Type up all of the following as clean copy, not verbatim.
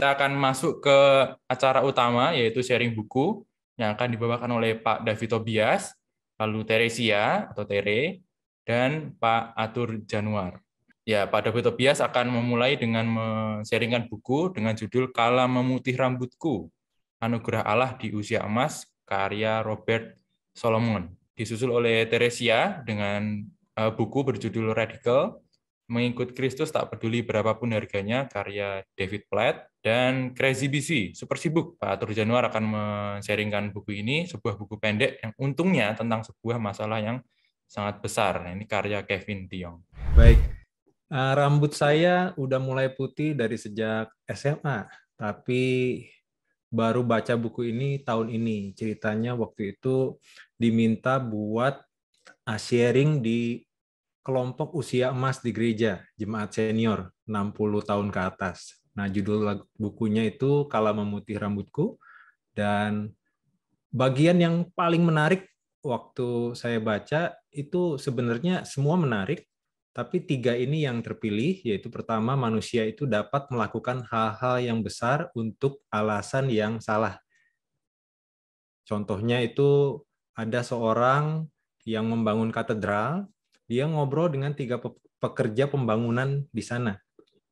kita akan masuk ke acara utama, yaitu sharing buku yang akan dibawakan oleh Pak David Tobias, lalu Teresia atau Tere, dan Pak Atur Januar. Ya, Pak David Tobias akan memulai dengan men-sharingkan buku dengan judul Kala Memutih Rambutku, Anugerah Allah di Usia Emas, karya Robert Solomon. Disusul oleh Teresia dengan buku berjudul Radical, Mengikut Kristus Tak Peduli Berapapun Harganya, karya David Platt, dan Crazy Busy, Super Sibuk. Pak Atur Januar akan men-sharingkan buku ini, sebuah buku pendek yang untungnya tentang sebuah masalah yang sangat besar. Nah, ini karya Kevin Tiong. Baik, rambut saya udah mulai putih dari sejak SMA, tapi baru baca buku ini tahun ini. Ceritanya waktu itu diminta buat sharing di kelompok usia emas di gereja, jemaat senior, 60 tahun ke atas. Nah, judul bukunya itu Kala Memutih Rambutku, dan bagian yang paling menarik waktu saya baca itu sebenarnya semua menarik, tapi 3 ini yang terpilih, yaitu pertama, manusia itu dapat melakukan hal-hal yang besar untuk alasan yang salah. Contohnya itu ada seorang yang membangun katedral, dia ngobrol dengan 3 pekerja pembangunan di sana.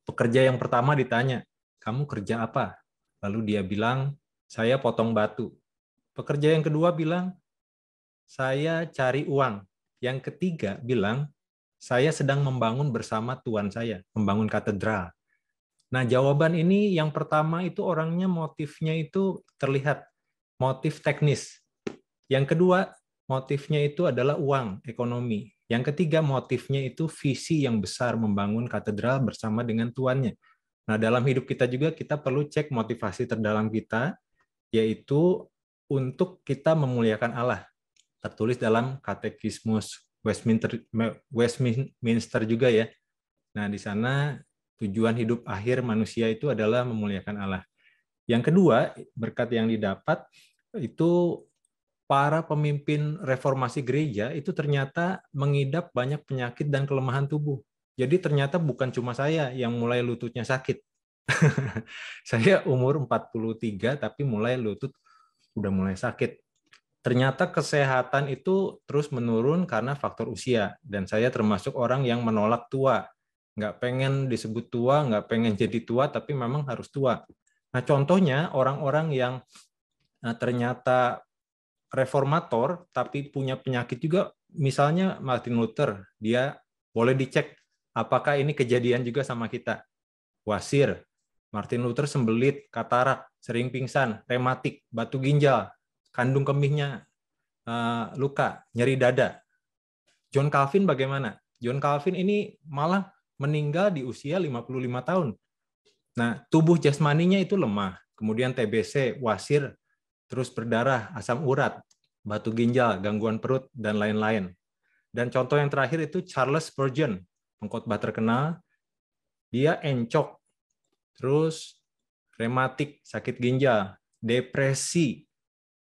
Pekerja yang pertama ditanya, kamu kerja apa? Lalu dia bilang, saya potong batu. Pekerja yang kedua bilang, saya cari uang. Yang ketiga bilang, saya sedang membangun bersama Tuhan saya, membangun katedral. Nah, jawaban ini yang pertama itu orangnya motifnya itu terlihat, motif teknis. Yang kedua, motifnya itu adalah uang, ekonomi. Yang ketiga, motifnya itu visi yang besar membangun katedral bersama dengan tuannya. Nah, dalam hidup kita juga kita perlu cek motivasi terdalam kita, yaitu untuk kita memuliakan Allah. Tertulis dalam Katekismus Westminster juga ya. Nah, di sana tujuan hidup akhir manusia itu adalah memuliakan Allah. Yang kedua, berkat yang didapat itu para pemimpin reformasi gereja itu ternyata mengidap banyak penyakit dan kelemahan tubuh. Jadi ternyata bukan cuma saya yang mulai lututnya sakit. Saya umur 43 tapi mulai lutut udah mulai sakit. Ternyata kesehatan itu terus menurun karena faktor usia. Dan saya termasuk orang yang menolak tua. Nggak pengen disebut tua, nggak pengen jadi tua, tapi memang harus tua. Nah, contohnya orang-orang yang ternyata reformator tapi punya penyakit juga, misalnya Martin Luther, dia boleh dicek apakah ini kejadian juga sama kita. Wasir, Martin Luther sembelit, katarak, sering pingsan, rematik, batu ginjal, kandung kemihnya luka, nyeri dada. John Calvin bagaimana? John Calvin ini malah meninggal di usia 55 tahun. Nah, tubuh jasmaninya itu lemah, kemudian TBC, wasir, terus berdarah, asam urat, batu ginjal, gangguan perut, dan lain-lain. Dan contoh yang terakhir itu Charles Spurgeon, pengkhotbah terkenal, dia encok, terus rematik, sakit ginjal, depresi,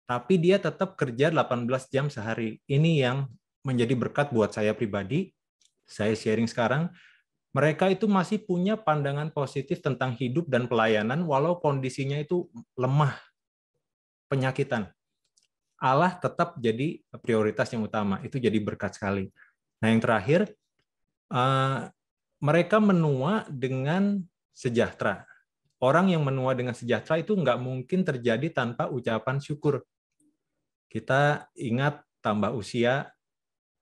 tapi dia tetap kerja 18 jam sehari. Ini yang menjadi berkat buat saya pribadi. Saya sharing sekarang, mereka itu masih punya pandangan positif tentang hidup dan pelayanan walau kondisinya itu lemah, penyakitan. Allah tetap jadi prioritas yang utama. Itu jadi berkat sekali. Nah, yang terakhir, mereka menua dengan sejahtera. Orang yang menua dengan sejahtera itu nggak mungkin terjadi tanpa ucapan syukur. Kita ingat, tambah usia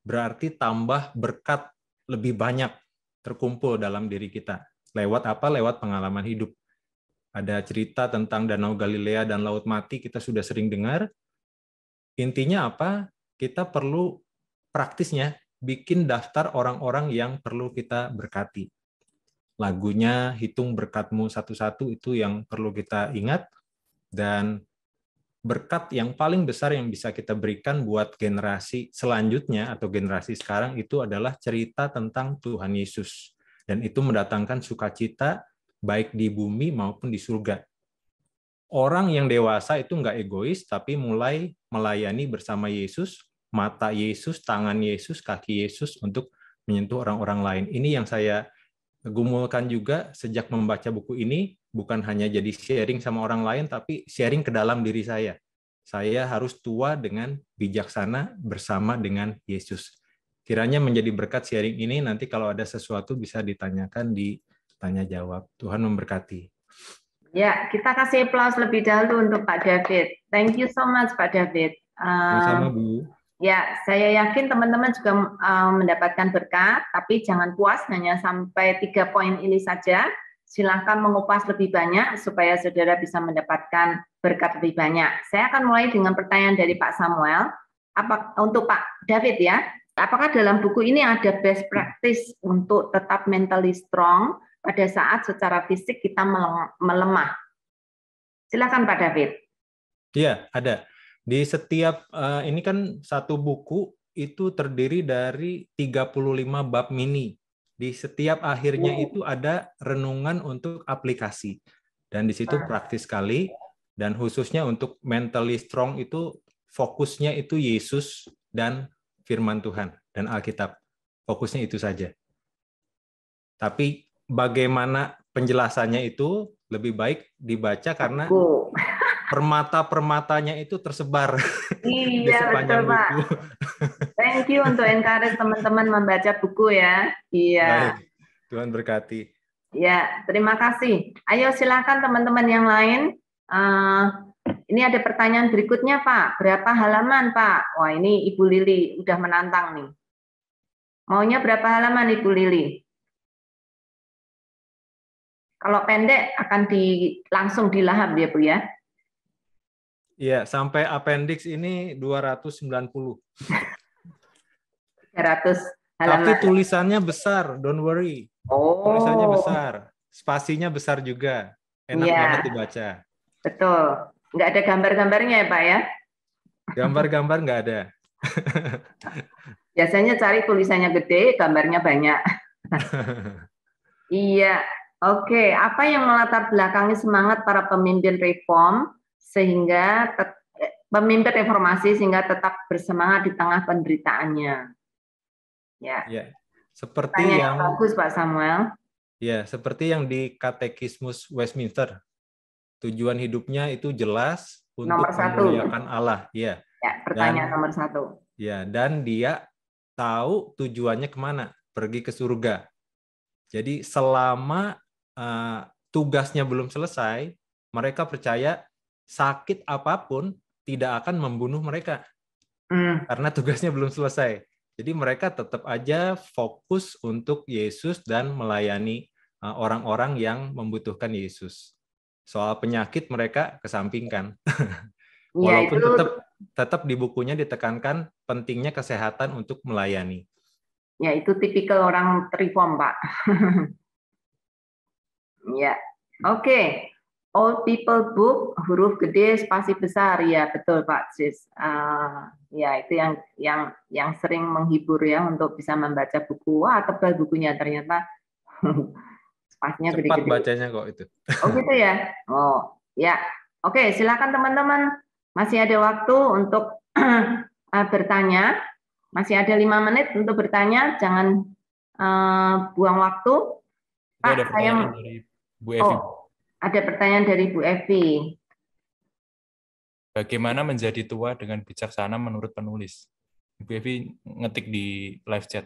berarti tambah berkat lebih banyak terkumpul dalam diri kita. Lewat apa? Lewat pengalaman hidup. Ada cerita tentang Danau Galilea dan Laut Mati, kita sudah sering dengar. Intinya apa? Kita perlu praktisnya bikin daftar orang-orang yang perlu kita berkati. Lagunya Hitung Berkatmu Satu-Satu itu yang perlu kita ingat, dan berkat yang paling besar yang bisa kita berikan buat generasi selanjutnya atau generasi sekarang itu adalah cerita tentang Tuhan Yesus. Dan itu mendatangkan sukacita baik di bumi maupun di surga. Orang yang dewasa itu nggak egois, tapi mulai melayani bersama Yesus, mata Yesus, tangan Yesus, kaki Yesus untuk menyentuh orang-orang lain. Ini yang saya gumulkan juga sejak membaca buku ini. bukan hanya jadi sharing sama orang lain, tapi sharing ke dalam diri saya. Saya harus tua dengan bijaksana bersama dengan Yesus. Kiranya menjadi berkat sharing ini, nanti kalau ada sesuatu bisa ditanyakan di tanya jawab. Tuhan memberkati. Ya, kita kasih aplaus lebih dahulu untuk Pak David. Thank you so much, Pak David. Sama-sama, Bu. Ya, saya yakin teman-teman juga mendapatkan berkat, tapi jangan puas hanya sampai 3 poin ini saja. Silahkan mengupas lebih banyak supaya saudara bisa mendapatkan berkat lebih banyak. Saya akan mulai dengan pertanyaan dari Pak Samuel. Untuk Pak David ya, apakah dalam buku ini ada best practice untuk tetap mentally strong pada saat secara fisik kita melemah? Silakan Pak David. Iya, ada. Di setiap, ini kan satu buku itu terdiri dari 35 bab mini. Di setiap akhirnya itu ada renungan untuk aplikasi. Dan di situ praktis sekali. Dan khususnya untuk mentally strong itu fokusnya itu Yesus dan firman Tuhan dan Alkitab. Fokusnya itu saja. Tapi bagaimana penjelasannya itu lebih baik dibaca karena permata-permatanya itu tersebar di sepanjang betul, buku. Pak. Thank you untuk encourage teman-teman membaca buku ya. Iya. Baik, Tuhan berkati. Ya, terima kasih. Ayo silakan teman-teman yang lain. Ini ada pertanyaan berikutnya, Pak. Berapa halaman, Pak? Wah, ini Ibu Lili udah menantang nih. Maunya berapa halaman, Ibu Lili? Kalau pendek akan langsung dilahap ya, Bu ya. Iya, sampai appendix ini 290. 300 halaman. Tapi tulisannya besar, don't worry. Tulisannya besar, spasinya besar juga. Enak banget dibaca. Betul. Nggak ada gambar-gambarnya ya, Pak ya? Gambar-gambar nggak ada. Biasanya cari tulisannya gede, gambarnya banyak. Iya. Oke, apa yang melatar belakangi semangat para pemimpin reform sehingga pemimpin reformasi sehingga tetap bersemangat di tengah penderitaannya? Ya. Seperti yang bagus, Pak Samuel. Ya, seperti yang di Katekismus Westminster. Tujuan hidupnya itu jelas untuk memuliakan Allah. Ya, pertanyaan nomor 1. Ya, dan dia tahu tujuannya kemana, pergi ke surga. Jadi selama tugasnya belum selesai, mereka percaya sakit apapun tidak akan membunuh mereka. Karena tugasnya belum selesai. Jadi mereka tetap aja fokus untuk Yesus dan melayani orang-orang yang membutuhkan Yesus. Soal penyakit mereka kesampingkan. Walaupun tetap di bukunya ditekankan pentingnya kesehatan untuk melayani. Ya, itu tipikal orang reform, Pak. Ya, oke. Old People Book, huruf gede, spasi besar, ya betul Pak Sis. Ya itu yang sering menghibur ya untuk bisa membaca buku. Wah tebal bukunya ternyata spasinya gede-gede. Cepat bacanya kok itu. Oh gitu ya. Oh ya. Oke, silakan teman-teman. Masih ada waktu untuk bertanya. Masih ada 5 menit untuk bertanya. Jangan buang waktu. Pak, ada pertanyaan dari Bu Evi. Ada pertanyaan dari Bu Evi. Bagaimana menjadi tua dengan bijaksana menurut penulis? Bu Evi ngetik di live chat.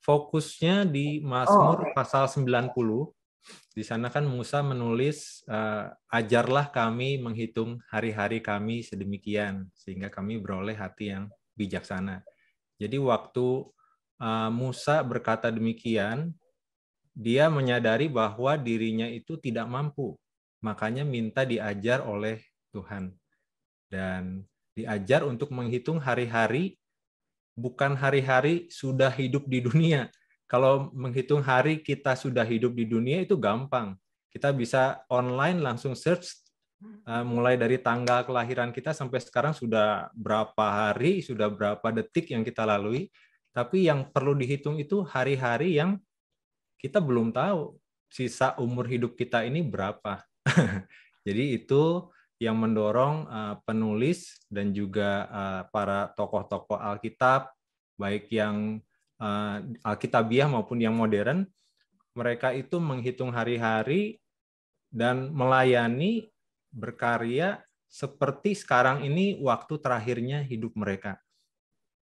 Fokusnya di Mazmur pasal 90. Di sana kan Musa menulis, ajarlah kami menghitung hari-hari kami sedemikian, sehingga kami beroleh hati yang bijaksana. Jadi waktu Musa berkata demikian, dia menyadari bahwa dirinya itu tidak mampu, makanya minta diajar oleh Tuhan. Dan diajar untuk menghitung hari-hari, bukan hari-hari sudah hidup di dunia. Kalau menghitung hari kita sudah hidup di dunia itu gampang. Kita bisa online langsung search, mulai dari tanggal kelahiran kita sampai sekarang sudah berapa hari, sudah berapa detik yang kita lalui. Tapi yang perlu dihitung itu hari-hari yang kita belum tahu sisa umur hidup kita ini berapa. Jadi itu yang mendorong penulis dan juga para tokoh-tokoh Alkitab, baik yang Alkitabiah maupun yang modern, mereka itu menghitung hari-hari dan melayani, berkarya seperti sekarang ini waktu terakhirnya hidup mereka.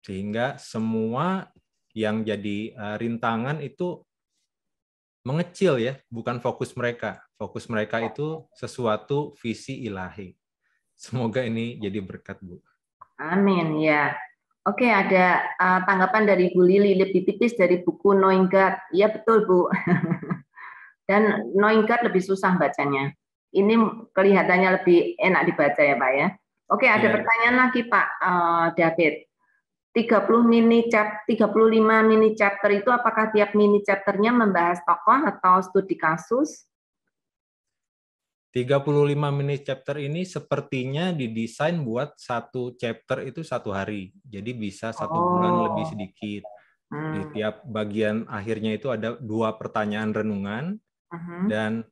Sehingga semua yang jadi rintangan itu mengecil ya, bukan fokus mereka. Fokus mereka itu sesuatu visi ilahi. Semoga ini jadi berkat, Bu. Amin, ya. Oke, ada tanggapan dari Bu Lili, lebih tipis dari buku Knowing God. Iya, betul, Bu. Dan Knowing God lebih susah bacanya. Ini kelihatannya lebih enak dibaca ya, Pak ya. Oke, ada pertanyaan lagi, Pak David. 35 mini chapter itu apakah tiap mini chapternya membahas tokoh atau studi kasus? 35 mini chapter ini sepertinya didesain buat satu chapter itu 1 hari. Jadi bisa 1 bulan lebih sedikit. Di tiap bagian akhirnya itu ada 2 pertanyaan renungan. Dan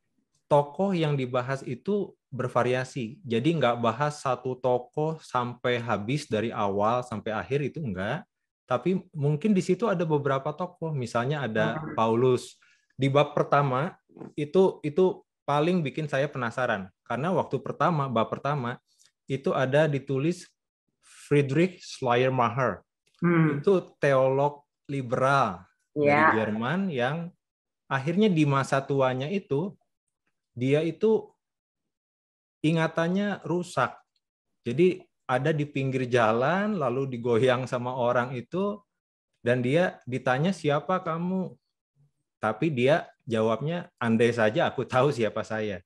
tokoh yang dibahas itu bervariasi. Jadi nggak bahas satu tokoh sampai habis dari awal sampai akhir, itu enggak. Tapi mungkin di situ ada beberapa tokoh. Misalnya ada Paulus. Di bab pertama itu paling bikin saya penasaran. Karena bab pertama itu ada ditulis Friedrich Schleiermacher. Itu teolog liberal dari Jerman yang akhirnya di masa tuanya itu dia itu ingatannya rusak. Jadi ada di pinggir jalan lalu digoyang sama orang itu dan dia ditanya, siapa kamu? Tapi dia jawabnya, andai saja aku tahu siapa saya.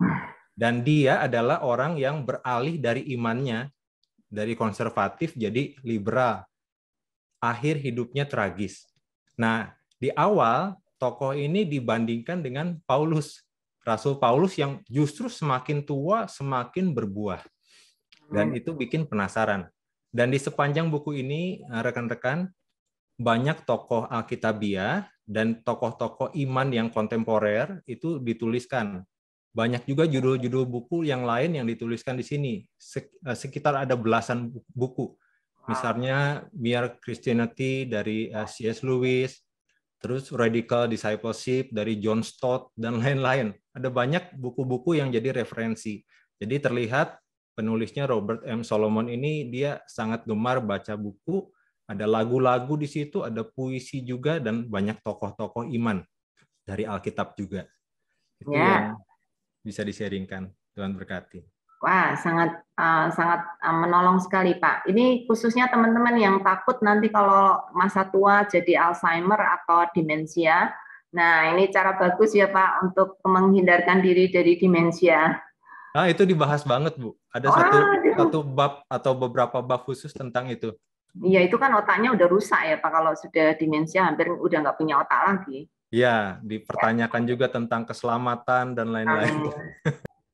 Dan dia adalah orang yang beralih dari imannya dari konservatif jadi liberal. Akhir hidupnya tragis. Nah, di awal tokoh ini dibandingkan dengan Paulus. Rasul Paulus yang justru semakin tua semakin berbuah. Dan itu bikin penasaran. Dan di sepanjang buku ini, rekan-rekan, banyak tokoh Alkitabiah dan tokoh-tokoh iman yang kontemporer itu dituliskan. Banyak juga judul-judul buku yang lain yang dituliskan di sini. Sekitar ada belasan buku. Misalnya Mere Christianity dari C.S. Lewis, terus Radical Discipleship dari John Stott, dan lain-lain. Ada banyak buku-buku yang jadi referensi. Jadi terlihat penulisnya Robert M. Solomon ini dia sangat gemar baca buku, ada lagu-lagu di situ, ada puisi juga, dan banyak tokoh-tokoh iman dari Alkitab juga. Itu yang bisa di-sharingkan. Tuhan berkati. Wah, sangat menolong sekali, Pak. Ini khususnya teman-teman yang takut nanti kalau masa tua jadi Alzheimer atau demensia. Nah, ini cara bagus ya, Pak, untuk menghindarkan diri dari demensia. Nah, itu dibahas banget, Bu. Ada satu bab atau beberapa bab khusus tentang itu. Iya, itu kan otaknya udah rusak ya, Pak. Kalau sudah demensia, hampir udah nggak punya otak lagi. Ya, dipertanyakan juga tentang keselamatan dan lain-lain.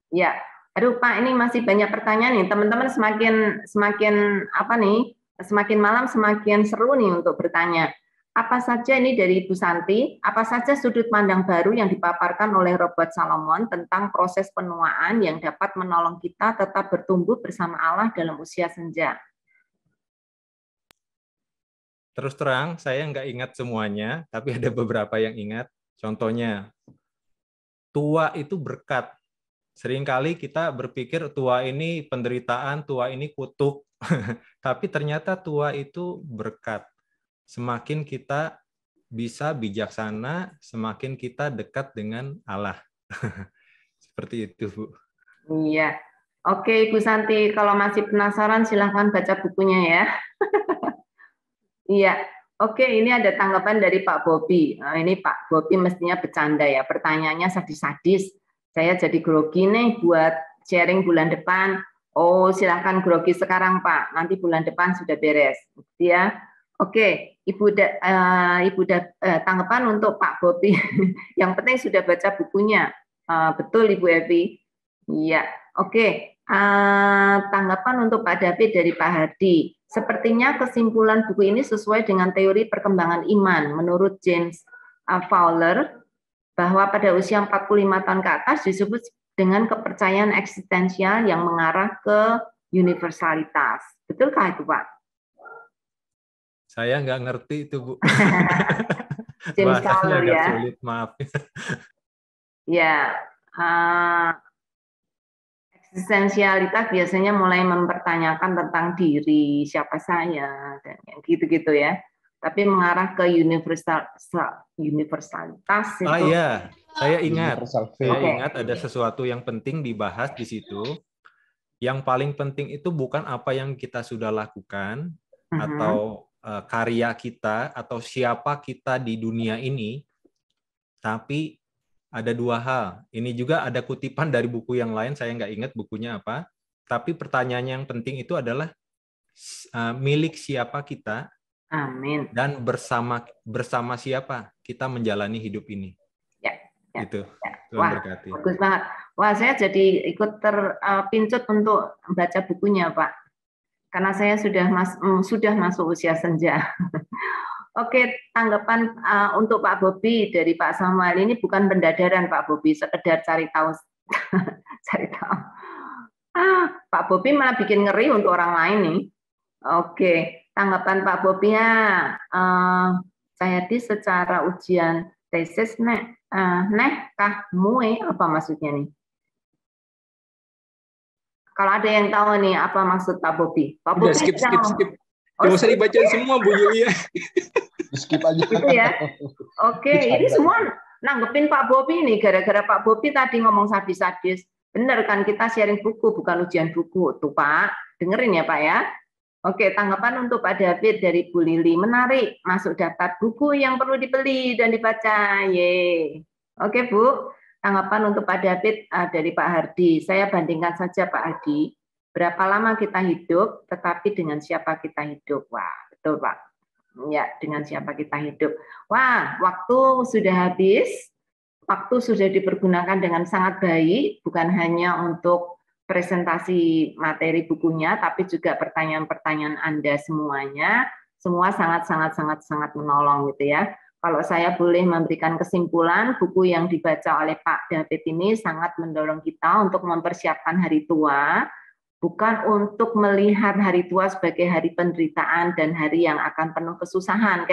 Ya, aduh Pak, ini masih banyak pertanyaan nih. Teman-teman semakin malam semakin seru nih untuk bertanya. Apa saja ini dari Ibu Santi, apa saja sudut pandang baru yang dipaparkan oleh Robert Solomon tentang proses penuaan yang dapat menolong kita tetap bertumbuh bersama Allah dalam usia senja? Terus terang, saya nggak ingat semuanya, tapi ada beberapa yang ingat. Contohnya, tua itu berkat. Seringkali kita berpikir tua ini penderitaan, tua ini kutuk. Tapi ternyata tua itu berkat. Semakin kita bisa bijaksana, semakin kita dekat dengan Allah. Seperti itu, Bu. Iya. Oke, Ibu Santi, kalau masih penasaran silahkan baca bukunya ya. Iya. Oke, ini ada tanggapan dari Pak Bobi. Nah, ini Pak Bobi mestinya bercanda ya. Pertanyaannya sadis-sadis. Saya jadi grogi nih buat sharing bulan depan. Oh, silahkan grogi sekarang, Pak. Nanti bulan depan sudah beres. Ya. Oke, tanggapan untuk Pak Bobi. Yang penting sudah baca bukunya. Betul, Ibu Evi. Iya. Oke. Tanggapan untuk Pak David dari Pak Hardi. Sepertinya kesimpulan buku ini sesuai dengan teori perkembangan iman. Menurut James Fowler, bahwa pada usia 45 tahun ke atas disebut dengan kepercayaan eksistensial yang mengarah ke universalitas. Betulkah itu, Pak? Saya nggak ngerti itu, Bu. Simsalabim agak ya. sulit, maaf. Ya, eksistensialitas biasanya mulai mempertanyakan tentang diri, siapa saya, dan yang gitu-gitu ya. Tapi mengarah ke universalitas itu. Iya, saya ingat. Universal Saya faith. ingat ada sesuatu yang penting dibahas di situ. Yang paling penting itu bukan apa yang kita sudah lakukan atau karya kita atau siapa kita di dunia ini, tapi ada dua hal. Ini juga ada kutipan dari buku yang lain, saya nggak ingat bukunya apa. Tapi pertanyaan yang penting itu adalah milik siapa kita. Amin. Dan bersama siapa kita menjalani hidup ini. Ya, itu. Ya. Tuhan Wah, berkati. Bagus banget. Wah, saya jadi ikut terpincut untuk baca bukunya, Pak. Karena saya sudah masuk usia senja. Oke, tanggapan untuk Pak Bobi dari Pak Samuel ini bukan pendadaran Pak Bobi, sekedar cari tahu. Cari tahu. Pak Bobi malah bikin ngeri untuk orang lain nih. Oke, tanggapan Pak Bobi ya. Saya di secara ujian tesis kah mue apa maksudnya nih? Kalau ada yang tahu nih apa maksud Pak Bobi? Pak Bobi skip. Oh, Nggak usah dibaca semua Bu Yulia. Skip aja. Gitu ya. Oke, ini semua nanggepin Pak Bobi nih, gara-gara Pak Bobi tadi ngomong sadis-sadis. Bener kan, kita sharing buku, bukan ujian buku. Tuh Pak, dengerin ya Pak ya. Oke, tanggapan untuk Pak David dari Bu Lili. Menarik, masuk daftar buku yang perlu dibeli dan dibaca. Ye. Oke Bu, tanggapan untuk Pak David dari Pak Hardi. Saya bandingkan saja Pak Hardi. Berapa lama kita hidup, tetapi dengan siapa kita hidup. Wah, betul Pak. Ya, dengan siapa kita hidup. Wah, waktu sudah habis. Waktu sudah dipergunakan dengan sangat baik, bukan hanya untuk presentasi materi bukunya, tapi juga pertanyaan-pertanyaan Anda semuanya, semua sangat menolong gitu ya. Kalau saya boleh memberikan kesimpulan, buku yang dibaca oleh Pak David ini sangat mendorong kita untuk mempersiapkan hari tua, bukan untuk melihat hari tua sebagai hari penderitaan dan hari yang akan penuh kesusahan,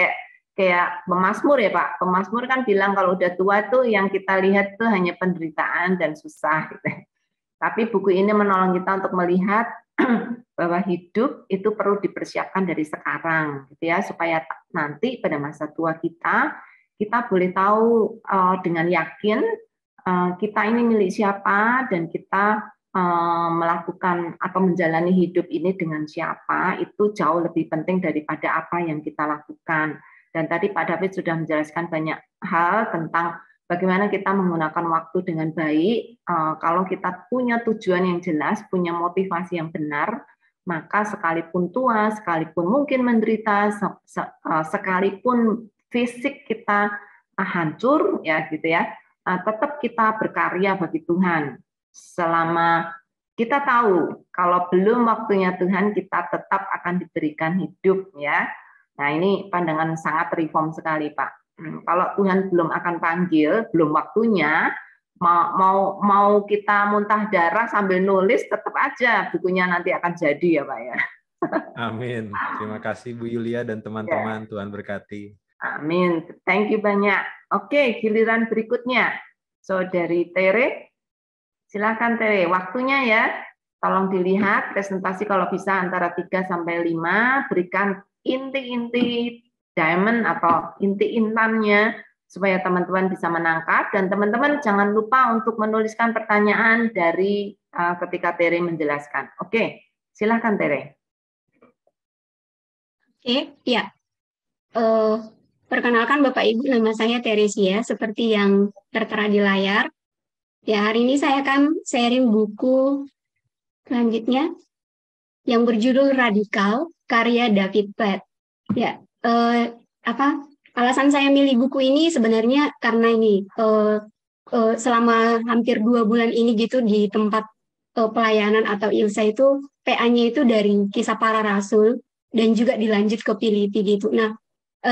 kayak pemazmur ya Pak. Pemazmur kan bilang kalau udah tua tuh yang kita lihat tuh hanya penderitaan dan susah gitu. Tapi buku ini menolong kita untuk melihat bahwa hidup itu perlu dipersiapkan dari sekarang gitu ya, supaya nanti pada masa tua kita boleh tahu dengan yakin kita ini milik siapa dan kita melakukan atau menjalani hidup ini dengan siapa, itu jauh lebih penting daripada apa yang kita lakukan. Dan tadi Pak David sudah menjelaskan banyak hal tentang bagaimana kita menggunakan waktu dengan baik. Kalau kita punya tujuan yang jelas, punya motivasi yang benar, maka sekalipun tua, sekalipun mungkin menderita, sekalipun fisik kita hancur, ya gitu ya, tetap kita berkarya bagi Tuhan. Selama kita tahu kalau belum waktunya Tuhan, kita tetap akan diberikan hidup ya. Nah, ini pandangan sangat reform sekali, Pak. Kalau Tuhan belum akan panggil, belum waktunya, mau kita muntah darah sambil nulis, tetap aja bukunya nanti akan jadi ya, Pak ya. Amin. Terima kasih Bu Yulia dan teman-teman. Tuhan berkati. Amin. Thank you banyak. Oke, giliran berikutnya. So, dari Tere. Silakan Tere, waktunya ya. Tolong dilihat presentasi kalau bisa antara 3 sampai 5, berikan inti-inti diamond atau inti intannya supaya teman-teman bisa menangkap, dan teman-teman jangan lupa untuk menuliskan pertanyaan dari ketika Tere menjelaskan. Oke, silakan Tere. Oke, ya. Perkenalkan Bapak Ibu, nama saya Teresia, seperti yang tertera di layar. Ya, hari ini saya akan sharing buku selanjutnya yang berjudul Radikal, karya David Platt. Ya, alasan saya milih buku ini sebenarnya karena ini selama hampir 2 bulan ini gitu di tempat pelayanan atau ILSA itu PA-nya itu dari Kisah Para Rasul dan juga dilanjut ke Filipi gitu. Nah,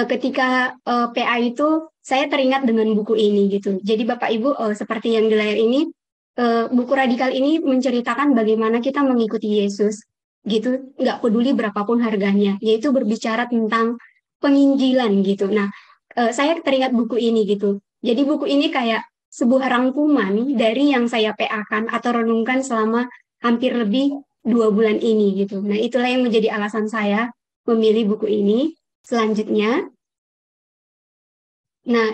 ketika PA itu saya teringat dengan buku ini gitu. Jadi Bapak Ibu seperti yang di layar ini, buku Radikal ini menceritakan bagaimana kita mengikuti Yesus gitu, nggak peduli berapapun harganya, yaitu berbicara tentang penginjilan gitu. Nah, saya teringat buku ini gitu. Jadi buku ini kayak sebuah rangkuman dari yang saya PA-kan atau renungkan selama hampir lebih 2 bulan ini gitu. Nah, itulah yang menjadi alasan saya memilih buku ini. Selanjutnya, nah,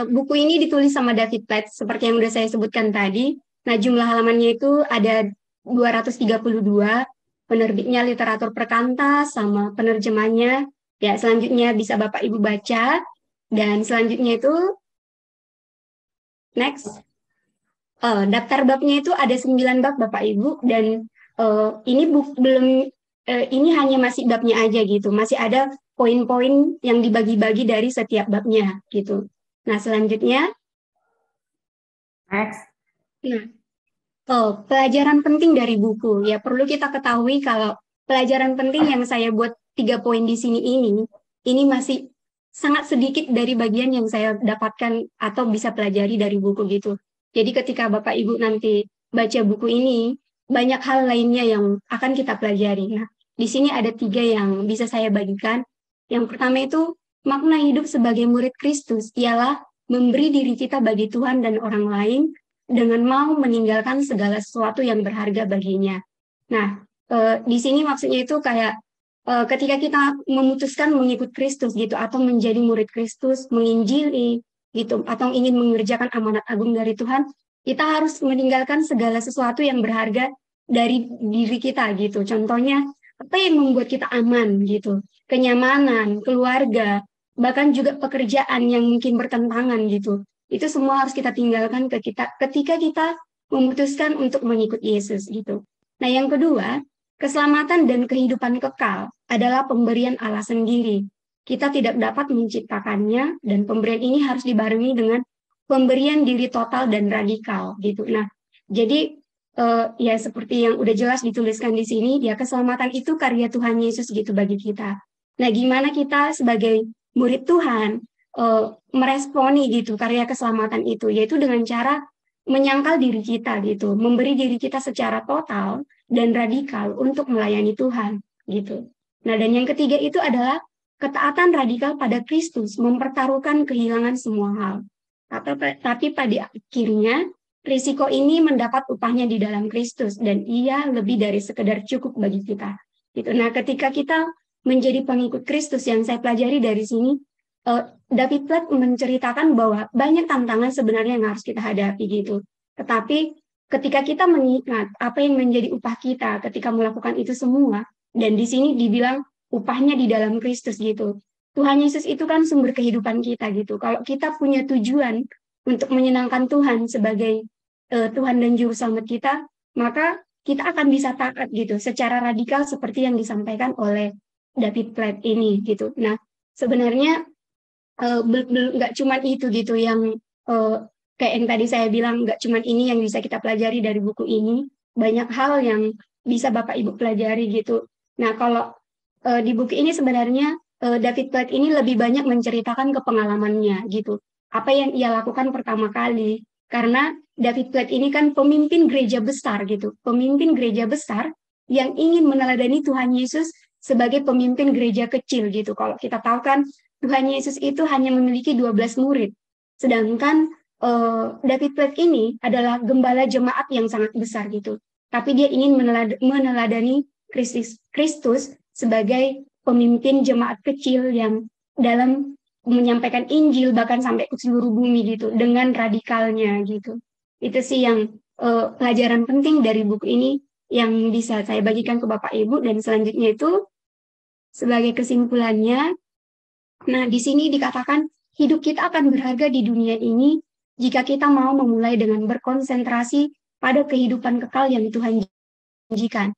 buku ini ditulis sama David Platt, seperti yang sudah saya sebutkan tadi. Nah, jumlah halamannya itu ada 232, penerbitnya Literatur Perkantas, sama penerjemahnya. Ya, selanjutnya bisa Bapak Ibu baca. Dan selanjutnya itu, next. Daftar babnya itu ada 9 bab Bapak Ibu, dan ini ini hanya masih babnya aja gitu, masih ada poin-poin yang dibagi-bagi dari setiap babnya gitu. Nah, selanjutnya, Next. nah, pelajaran penting dari buku. Ya, perlu kita ketahui kalau pelajaran penting yang saya buat 3 poin di sini ini masih sangat sedikit dari bagian yang saya dapatkan atau bisa pelajari dari buku gitu. Jadi ketika Bapak Ibu nanti baca buku ini, banyak hal lainnya yang akan kita pelajari. Nah, di sini ada 3 yang bisa saya bagikan. Yang pertama itu, makna hidup sebagai murid Kristus ialah memberi diri kita bagi Tuhan dan orang lain dengan mau meninggalkan segala sesuatu yang berharga baginya. Nah, di sini maksudnya itu kayak ketika kita memutuskan mengikut Kristus gitu, atau menjadi murid Kristus, menginjili gitu, atau ingin mengerjakan amanat agung dari Tuhan, kita harus meninggalkan segala sesuatu yang berharga dari diri kita gitu. Contohnya, apa yang membuat kita aman gitu, kenyamanan, keluarga, bahkan juga pekerjaan yang mungkin bertentangan gitu. Itu semua harus kita tinggalkan ketika kita memutuskan untuk mengikut Yesus gitu. Nah, yang kedua, keselamatan dan kehidupan kekal adalah pemberian Allah sendiri. Kita tidak dapat menciptakannya, dan pemberian ini harus dibarengi dengan pemberian diri total dan radikal gitu. Nah, jadi ya seperti yang udah jelas dituliskan di sini, ya keselamatan itu karya Tuhan Yesus gitu bagi kita. Nah, gimana kita sebagai murid Tuhan meresponi gitu karya keselamatan itu, yaitu dengan cara menyangkal diri kita gitu, memberi diri kita secara total dan radikal untuk melayani Tuhan gitu. Nah, dan yang ketiga itu adalah ketaatan radikal pada Kristus, mempertaruhkan kehilangan semua hal. Tapi pada akhirnya risiko ini mendapat upahnya di dalam Kristus, dan ia lebih dari sekedar cukup bagi kita. Gitu. Nah, ketika kita menjadi pengikut Kristus, yang saya pelajari dari sini, David Platt menceritakan bahwa banyak tantangan sebenarnya yang harus kita hadapi gitu. Tetapi ketika kita mengingat apa yang menjadi upah kita ketika melakukan itu semua, dan di sini dibilang upahnya di dalam Kristus gitu. Tuhan Yesus itu kan sumber kehidupan kita gitu. Kalau kita punya tujuan untuk menyenangkan Tuhan sebagai Tuhan dan Juru Selamat kita, maka kita akan bisa taat gitu secara radikal seperti yang disampaikan oleh David Platt ini gitu. Nah, sebenarnya nggak cuma itu gitu yang kayak yang tadi saya bilang, nggak cuma ini yang bisa kita pelajari dari buku ini, banyak hal yang bisa Bapak Ibu pelajari gitu. Nah, kalau di buku ini sebenarnya David Platt ini lebih banyak menceritakan ke pengalamannya gitu. Apa yang ia lakukan pertama kali, karena David Platt ini kan pemimpin gereja besar gitu, pemimpin gereja besar yang ingin meneladani Tuhan Yesus sebagai pemimpin gereja kecil gitu. Kalau kita tahu kan Tuhan Yesus itu hanya memiliki 12 murid, sedangkan David Platt ini adalah gembala jemaat yang sangat besar gitu. Tapi dia ingin meneladani Kristus sebagai pemimpin jemaat kecil yang dalam menyampaikan Injil bahkan sampai ke seluruh bumi gitu, dengan radikalnya gitu. Itu sih yang pelajaran penting dari buku ini yang bisa saya bagikan ke Bapak Ibu. Dan selanjutnya itu sebagai kesimpulannya, nah di sini dikatakan hidup kita akan berharga di dunia ini jika kita mau memulai dengan berkonsentrasi pada kehidupan kekal yang Tuhan janjikan.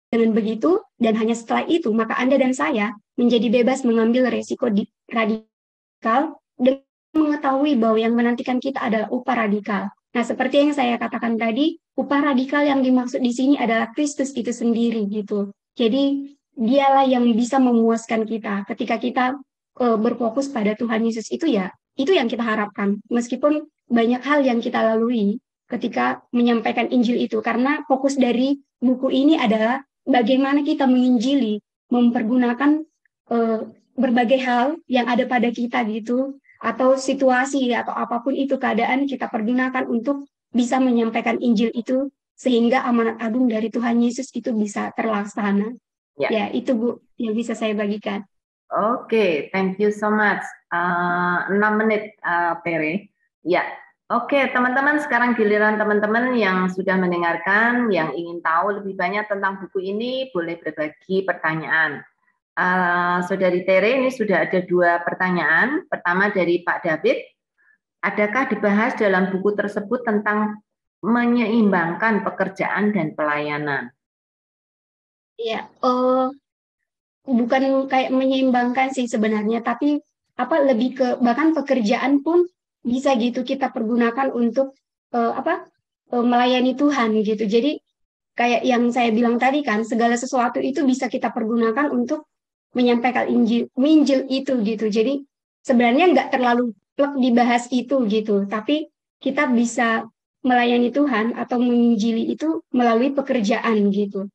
Dengan begitu, dan hanya setelah itu, maka Anda dan saya menjadi bebas mengambil resiko radikal dan mengetahui bahwa yang menantikan kita adalah upah radikal. Nah, seperti yang saya katakan tadi, upah radikal yang dimaksud di sini adalah Kristus itu sendiri gitu. Jadi, dialah yang bisa memuaskan kita ketika kita berfokus pada Tuhan Yesus itu, ya, itu yang kita harapkan. Meskipun banyak hal yang kita lalui ketika menyampaikan Injil itu, karena fokus dari buku ini adalah bagaimana kita menginjili, mempergunakan berbagai hal yang ada pada kita gitu, atau situasi atau apapun itu keadaan, kita pergunakan untuk bisa menyampaikan Injil itu sehingga amanat agung dari Tuhan Yesus itu bisa terlaksana. Ya, itu Bu yang bisa saya bagikan. Oke, thank you so much. 6 menit, Tere. Ya, oke, teman-teman, sekarang giliran teman-teman yang sudah mendengarkan, yang ingin tahu lebih banyak tentang buku ini, boleh berbagi pertanyaan. Saudari Tere, ini sudah ada 2 pertanyaan. Pertama dari Pak David, adakah dibahas dalam buku tersebut tentang menyeimbangkan pekerjaan dan pelayanan? Ya, bukan kayak menyeimbangkan sih sebenarnya, tapi lebih ke bahkan pekerjaan pun bisa gitu kita pergunakan untuk melayani Tuhan gitu. Jadi kayak yang saya bilang tadi kan, segala sesuatu itu bisa kita pergunakan untuk menyampaikan Injil itu gitu. Jadi sebenarnya nggak terlalu plek dibahas itu gitu, tapi kita bisa melayani Tuhan atau menginjili itu melalui pekerjaan gitu.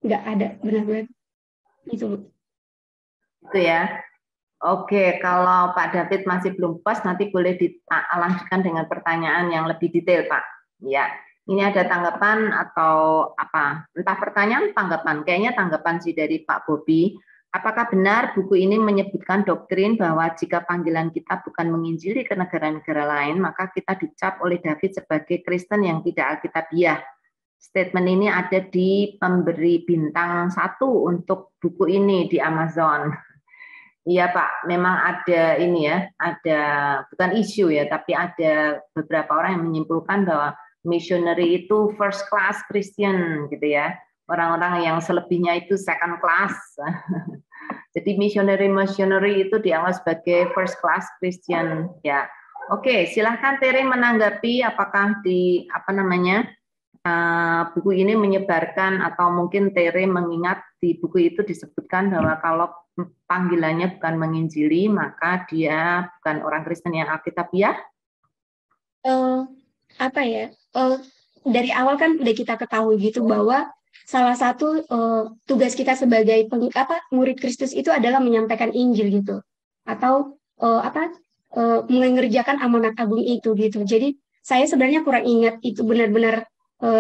Nggak ada benar-benar itu. Itu ya. Oke, kalau Pak David masih belum pas, nanti boleh dilanjutkan dengan pertanyaan yang lebih detail, Pak. Ya, ini ada tanggapan atau apa? Entah pertanyaan, tanggapan. Kayaknya tanggapan sih dari Pak Bobi. Apakah benar buku ini menyebutkan doktrin bahwa jika panggilan kita bukan menginjili ke negara-negara lain, maka kita dicap oleh David sebagai Kristen yang tidak alkitabiah? Statement ini ada di pemberi bintang 1 untuk buku ini di Amazon. Iya Pak, memang ada ini ya, ada bukan isu ya, tapi ada beberapa orang yang menyimpulkan bahwa missionary itu first class Christian gitu ya. Orang-orang yang selebihnya itu second class. Jadi missionary itu dianggap sebagai first class Christian ya. Oke, silahkan Tere menanggapi apakah di buku ini menyebarkan atau mungkin Tere mengingat di buku itu disebutkan bahwa kalau panggilannya bukan menginjili maka dia bukan orang Kristen yang alkitabiah. Dari awal kan udah kita ketahui gitu bahwa salah satu tugas kita sebagai murid Kristus itu adalah menyampaikan Injil gitu, atau mengerjakan amanat agung itu gitu. Jadi saya sebenarnya kurang ingat itu benar-benar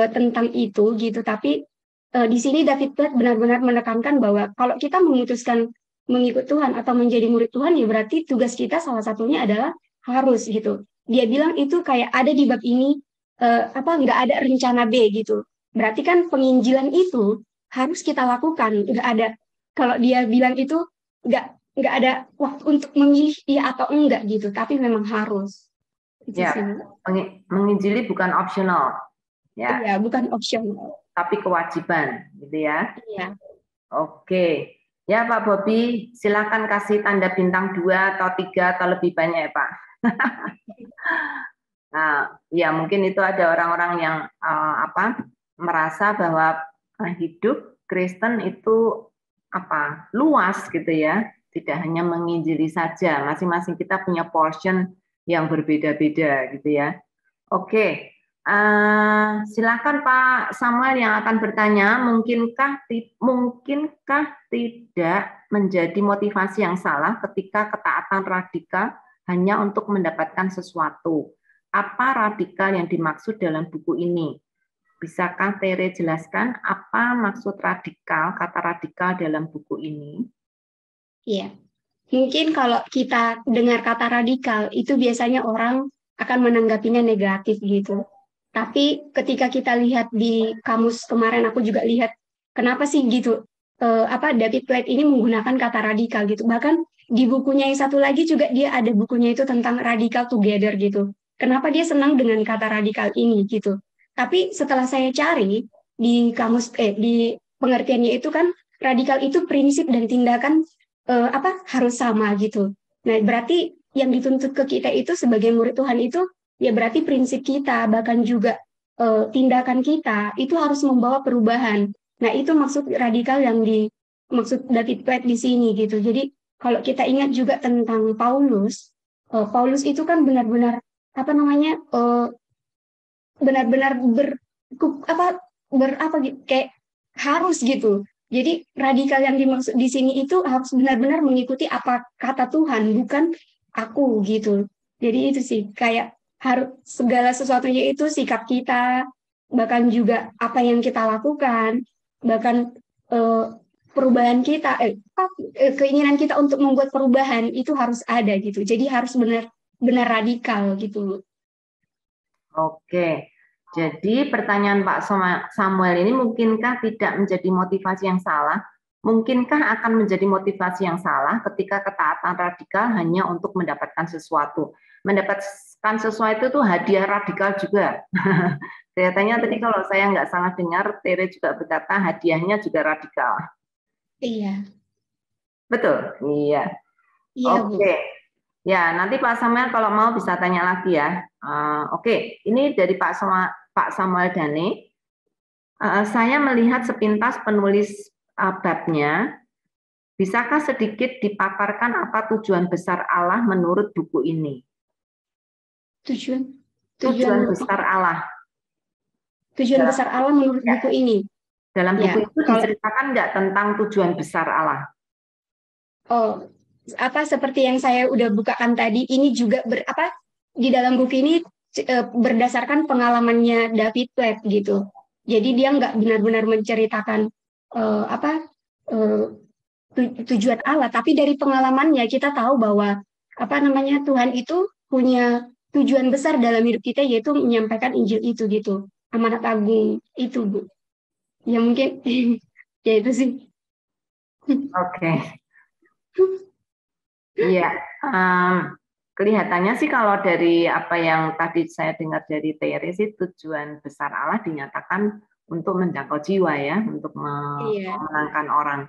tentang itu gitu, tapi di sini David Platt benar-benar menekankan bahwa kalau kita memutuskan mengikut Tuhan atau menjadi murid Tuhan, ya berarti tugas kita salah satunya adalah harus gitu. Dia bilang itu kayak ada di bab ini nggak ada rencana B gitu. Berarti kan penginjilan itu harus kita lakukan. Nggak ada, kalau dia bilang itu nggak ada waktu untuk memilih iya atau enggak gitu, tapi memang harus. Ya, menginjili bukan optional. Ya. Iya, bukan optional. Tapi kewajiban, gitu ya. Iya. Oke. Ya Pak Bobi, silakan kasih tanda bintang 2 atau 3 atau lebih banyak ya Pak. Nah, ya mungkin itu ada orang-orang yang merasa bahwa hidup Kristen itu luas gitu ya, tidak hanya menginjili saja, masing-masing kita punya portion yang berbeda-beda gitu ya. Oke, silakan Pak Samuel yang akan bertanya, mungkinkah tidak menjadi motivasi yang salah ketika ketaatan radikal hanya untuk mendapatkan sesuatu? Apa radikal yang dimaksud dalam buku ini? Bisakah Tere jelaskan apa maksud radikal, kata radikal dalam buku ini? Iya, mungkin kalau kita dengar kata radikal, itu biasanya orang akan menanggapinya negatif gitu. Tapi ketika kita lihat di kamus kemarin, aku juga lihat kenapa sih gitu, David Platt ini menggunakan kata radikal gitu. Bahkan di bukunya yang satu lagi juga dia ada bukunya itu tentang radical together gitu. Kenapa dia senang dengan kata radikal ini gitu. Tapi setelah saya cari di kamus di pengertiannya itu kan radikal itu prinsip dan tindakan harus sama gitu. Nah, berarti yang dituntut ke kita itu sebagai murid Tuhan itu ya berarti prinsip kita bahkan juga tindakan kita itu harus membawa perubahan. Nah, itu maksud radikal yang dimaksud David Platt di sini gitu. Jadi kalau kita ingat juga tentang Paulus, Paulus itu kan benar-benar benar-benar kayak harus gitu. Jadi radikal yang dimaksud di sini itu harus benar-benar mengikuti apa kata Tuhan, bukan aku gitu. Jadi itu sih kayak harus segala sesuatunya itu sikap kita, bahkan juga apa yang kita lakukan, bahkan perubahan kita, keinginan kita untuk membuat perubahan itu harus ada gitu. Jadi harus benar-benar radikal gitu. Oke. Jadi pertanyaan Pak Samuel ini mungkinkah tidak menjadi motivasi yang salah? Mungkinkah akan menjadi motivasi yang salah ketika ketaatan radikal hanya untuk mendapatkan sesuatu? Mendapatkan sesuatu itu hadiah radikal juga. Kelihatannya tadi kalau saya nggak salah dengar, Tere juga berkata hadiahnya juga radikal. Iya. Betul? Iya. Iya, Bu. Oke. Ya, nanti Pak Samuel kalau mau bisa tanya lagi ya. Oke, ini dari Pak Samuel Dane. Saya melihat sepintas penulis babnya. Bisakah sedikit dipaparkan apa tujuan besar Allah menurut buku ini? Tujuan besar Allah. Tujuan besar Allah menurut buku ini. Dalam buku itu diceritakan nggak tentang tujuan besar Allah? Oh, apa seperti yang saya udah bukakan tadi, ini juga di dalam buku ini berdasarkan pengalamannya David Platt gitu. Jadi dia nggak benar-benar menceritakan tujuan Allah, tapi dari pengalamannya kita tahu bahwa Tuhan itu punya tujuan besar dalam hidup kita, yaitu menyampaikan Injil itu gitu, amanat agung itu, Bu. Ya mungkin ya itu sih. Oke. Iya, kelihatannya sih kalau dari apa yang tadi saya dengar dari Tere sih tujuan besar Allah dinyatakan untuk menjangkau jiwa ya, untuk memenangkan orang.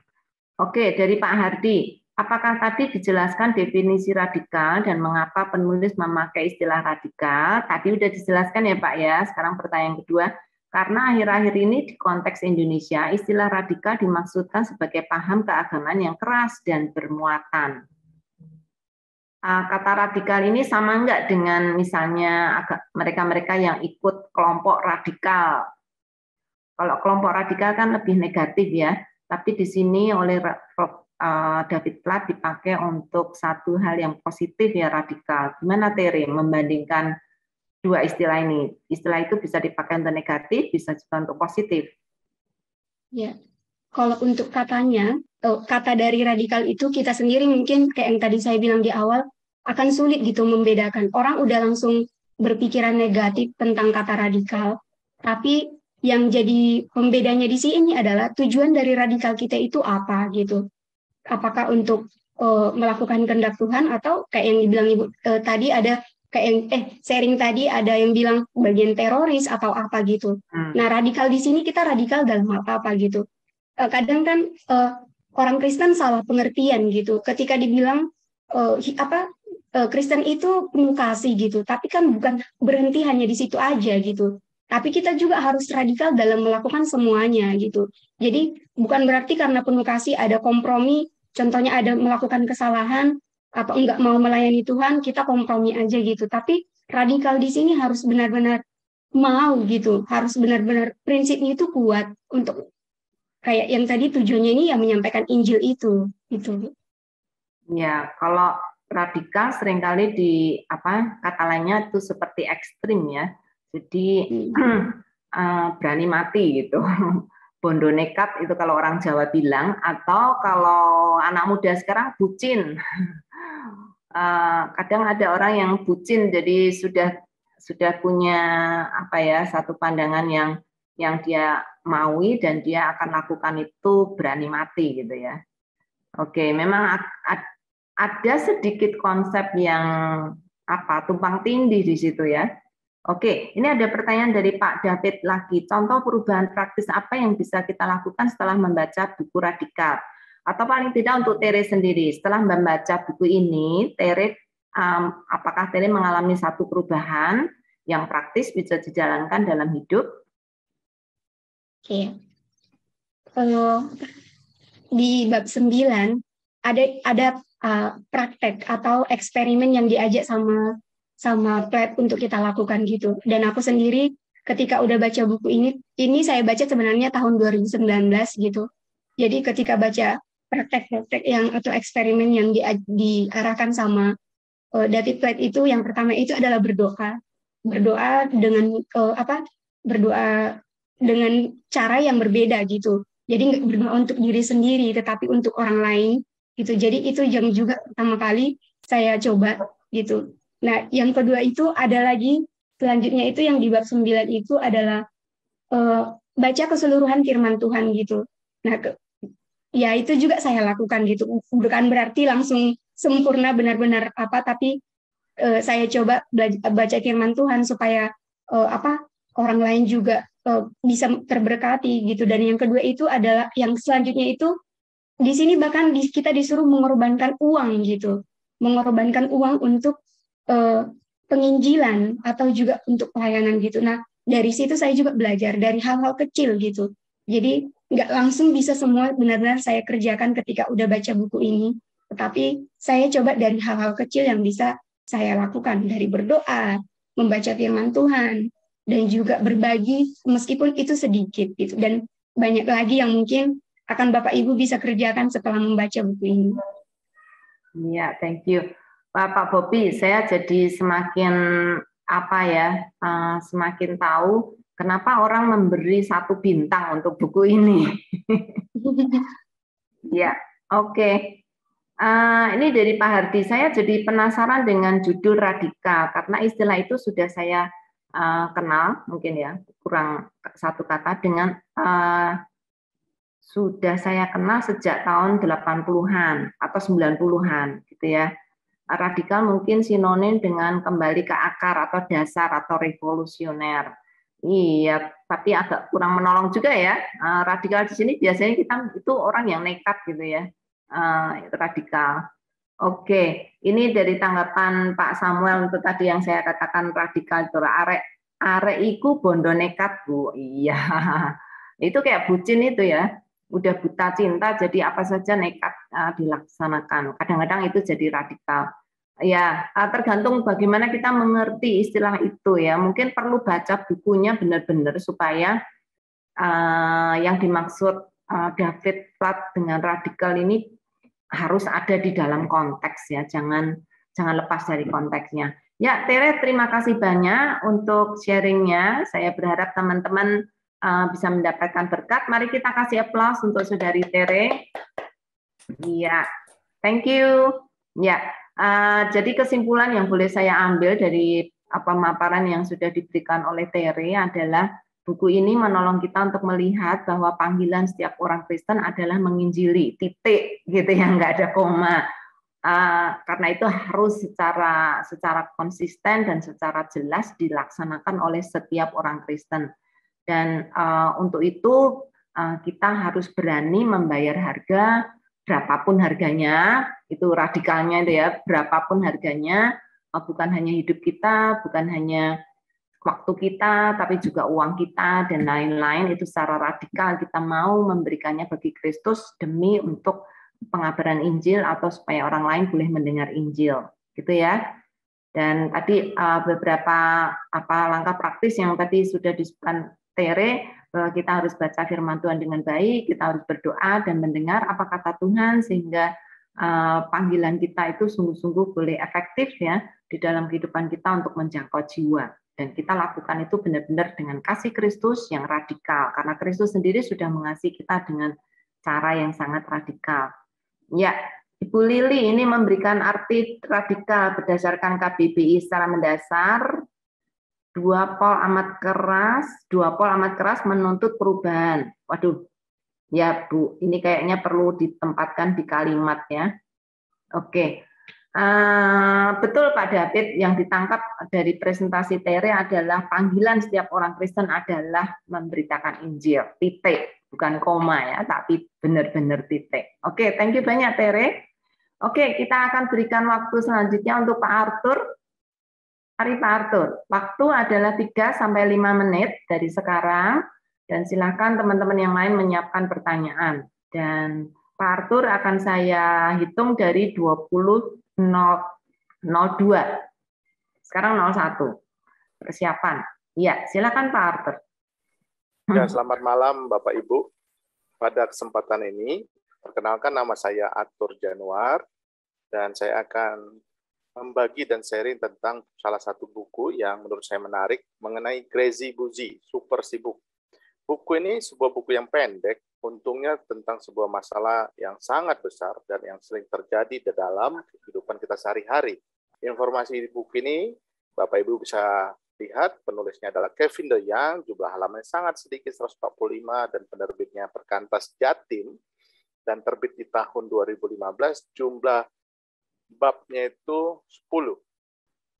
Oke, dari Pak Hardi, apakah tadi dijelaskan definisi radikal dan mengapa penulis memakai istilah radikal? Tadi udah dijelaskan ya Pak ya. Sekarang pertanyaan kedua, karena akhir-akhir ini di konteks Indonesia istilah radikal dimaksudkan sebagai paham keagamaan yang keras dan bermuatan. Kata radikal ini sama enggak dengan misalnya mereka-mereka yang ikut kelompok radikal? Kalau kelompok radikal kan lebih negatif ya, tapi di sini oleh David Platt dipakai untuk satu hal yang positif ya, radikal. Gimana Tere membandingkan dua istilah ini? Istilah itu bisa dipakai untuk negatif, bisa juga untuk positif. Ya, kalau untuk katanya, kata dari radikal itu kita sendiri mungkin kayak yang tadi saya bilang di awal, akan sulit gitu membedakan. Orang udah langsung berpikiran negatif tentang kata radikal, tapi yang jadi pembedanya di sini adalah tujuan dari radikal kita itu apa gitu. Apakah untuk melakukan kehendak Tuhan, atau kayak yang dibilang Ibu tadi ada kayak yang sharing tadi ada yang bilang bagian teroris atau apa gitu. Nah, radikal di sini kita radikal dalam apa gitu. Kadang kan orang Kristen salah pengertian gitu. Ketika dibilang Kristen itu penuh kasih gitu, tapi kan bukan berhenti hanya di situ aja gitu. Tapi kita juga harus radikal dalam melakukan semuanya gitu. Jadi bukan berarti karena penuh kasih ada kompromi, contohnya ada melakukan kesalahan atau enggak mau melayani Tuhan, kita kompromi aja gitu. Tapi radikal di sini harus benar-benar mau gitu, harus benar-benar prinsipnya itu kuat untuk kayak yang tadi tujuannya ini yang menyampaikan Injil itu gitu. Ya, kalau radikal seringkali kata lainnya itu seperti ekstrim ya. Jadi berani mati gitu. Bondo nekat itu kalau orang Jawa bilang, atau kalau anak muda sekarang bucin. Kadang ada orang yang bucin, jadi sudah punya satu pandangan yang dia maui dan dia akan lakukan itu berani mati gitu ya. Oke, memang ada sedikit konsep yang tumpang tindih di situ ya. Oke, ini ada pertanyaan dari Pak David lagi. Contoh perubahan praktis apa yang bisa kita lakukan setelah membaca buku radikal? Atau paling tidak untuk Tere sendiri, setelah membaca buku ini, Tere, apakah Tere mengalami satu perubahan yang praktis bisa dijalankan dalam hidup? Oke. Di bab 9 ada praktek atau eksperimen yang diajak sama Platt untuk kita lakukan gitu. Dan aku sendiri ketika udah baca buku ini saya baca sebenarnya tahun 2019 gitu. Jadi ketika baca praktek-praktek yang atau eksperimen yang diarahkan sama David Platt itu, yang pertama itu adalah berdoa dengan berdoa dengan cara yang berbeda gitu. Jadi nggak berdoa untuk diri sendiri, tetapi untuk orang lain gitu. Jadi itu yang juga pertama kali saya coba gitu. Nah, yang kedua itu ada lagi selanjutnya itu yang di bab 9 itu adalah baca keseluruhan firman Tuhan gitu. Nah, ya itu juga saya lakukan gitu. Bukan berarti langsung sempurna benar-benar tapi saya coba baca firman Tuhan supaya orang lain juga bisa terberkati gitu. Dan yang kedua itu adalah yang selanjutnya itu di sini bahkan kita disuruh mengorbankan uang gitu, mengorbankan uang untuk penginjilan atau juga untuk pelayanan gitu. Nah, dari situ saya juga belajar dari hal-hal kecil gitu. Jadi nggak langsung bisa semua benar-benar saya kerjakan ketika udah baca buku ini, tetapi saya coba dari hal-hal kecil yang bisa saya lakukan, dari berdoa, membaca firman Tuhan, dan juga berbagi meskipun itu sedikit gitu. Dan banyak lagi yang mungkin akan Bapak Ibu bisa kerjakan setelah membaca buku ini. Iya, thank you. Pak Bobi, saya jadi semakin semakin tahu kenapa orang memberi 1 bintang untuk buku ini. Ya, oke. Ini dari Pak Hardi, saya jadi penasaran dengan judul radikal, karena istilah itu sudah saya kenal, mungkin ya, kurang satu kata, dengan sudah saya kenal sejak tahun 80-an atau 90-an, gitu ya. Radikal mungkin sinonim dengan kembali ke akar atau dasar atau revolusioner. Iya, tapi agak kurang menolong juga ya. Radikal di sini biasanya kita itu orang yang nekat gitu ya. Radikal. Oke, ini dari tanggapan Pak Samuel untuk tadi yang saya katakan radikal itu arek iku bondo nekat, Bu. Iya. Itu kayak bucin itu ya. Udah buta cinta jadi apa saja nekat dilaksanakan. Kadang-kadang itu jadi radikal. Ya, tergantung bagaimana kita mengerti istilah itu ya. Mungkin perlu baca bukunya benar-benar supaya yang dimaksud David Platt dengan radikal ini harus ada di dalam konteks ya. Jangan lepas dari konteksnya. Ya, Tere, terima kasih banyak untuk sharingnya. Saya berharap teman-teman bisa mendapatkan berkat. Mari kita kasih aplaus untuk Saudari Tere. Iya, thank you. Ya, jadi kesimpulan yang boleh saya ambil dari pemaparan yang sudah diberikan oleh Tere adalah buku ini menolong kita untuk melihat bahwa panggilan setiap orang Kristen adalah menginjili, titik, gitu ya, nggak ada koma. Karena itu harus secara konsisten dan secara jelas dilaksanakan oleh setiap orang Kristen. Dan untuk itu kita harus berani membayar harga berapapun harganya, itu radikalnya itu ya, berapapun harganya, bukan hanya hidup kita, bukan hanya waktu kita, tapi juga uang kita dan lain-lain. Itu secara radikal kita mau memberikannya bagi Kristus demi untuk pengabaran Injil atau supaya orang lain boleh mendengar Injil, gitu ya. Dan tadi beberapa langkah praktis yang tadi sudah disebutkan Tere, bahwa kita harus baca firman Tuhan dengan baik, kita harus berdoa dan mendengar apa kata Tuhan sehingga panggilan kita itu sungguh-sungguh boleh efektif ya di dalam kehidupan kita untuk menjangkau jiwa. Dan kita lakukan itu benar-benar dengan kasih Kristus yang radikal, karena Kristus sendiri sudah mengasihi kita dengan cara yang sangat radikal. Ya, Ibu Lili ini memberikan arti radikal berdasarkan KBBI secara mendasar. Dua pol amat keras menuntut perubahan. Waduh, ya Bu, ini kayaknya perlu ditempatkan di kalimat ya. Oke, betul Pak David, yang ditangkap dari presentasi Tere adalah panggilan setiap orang Kristen adalah memberitakan Injil, titik, bukan koma ya, tapi benar-benar titik. Oke, thank you banyak Tere. Oke, kita akan berikan waktu selanjutnya untuk Pak Arthur. Mari Pak Arthur, waktu adalah 3-5 menit dari sekarang, dan silakan teman-teman yang lain menyiapkan pertanyaan. Dan Pak Arthur akan saya hitung dari 20.02. Sekarang 01. Persiapan. Ya, silakan Pak Arthur. Ya, selamat malam Bapak Ibu. Pada kesempatan ini, perkenalkan nama saya Atur Januar, dan saya akan membagi dan sharing tentang salah satu buku yang menurut saya menarik mengenai Crazy Busy, Super Sibuk. Buku ini sebuah buku yang pendek, untungnya tentang sebuah masalah yang sangat besar dan yang sering terjadi di dalam kehidupan kita sehari-hari. Informasi di buku ini, Bapak Ibu bisa lihat, penulisnya adalah Kevin DeYoung, jumlah halamannya sangat sedikit, 145, dan penerbitnya Perkantas Jatim, dan terbit di tahun 2015, jumlah babnya itu 10.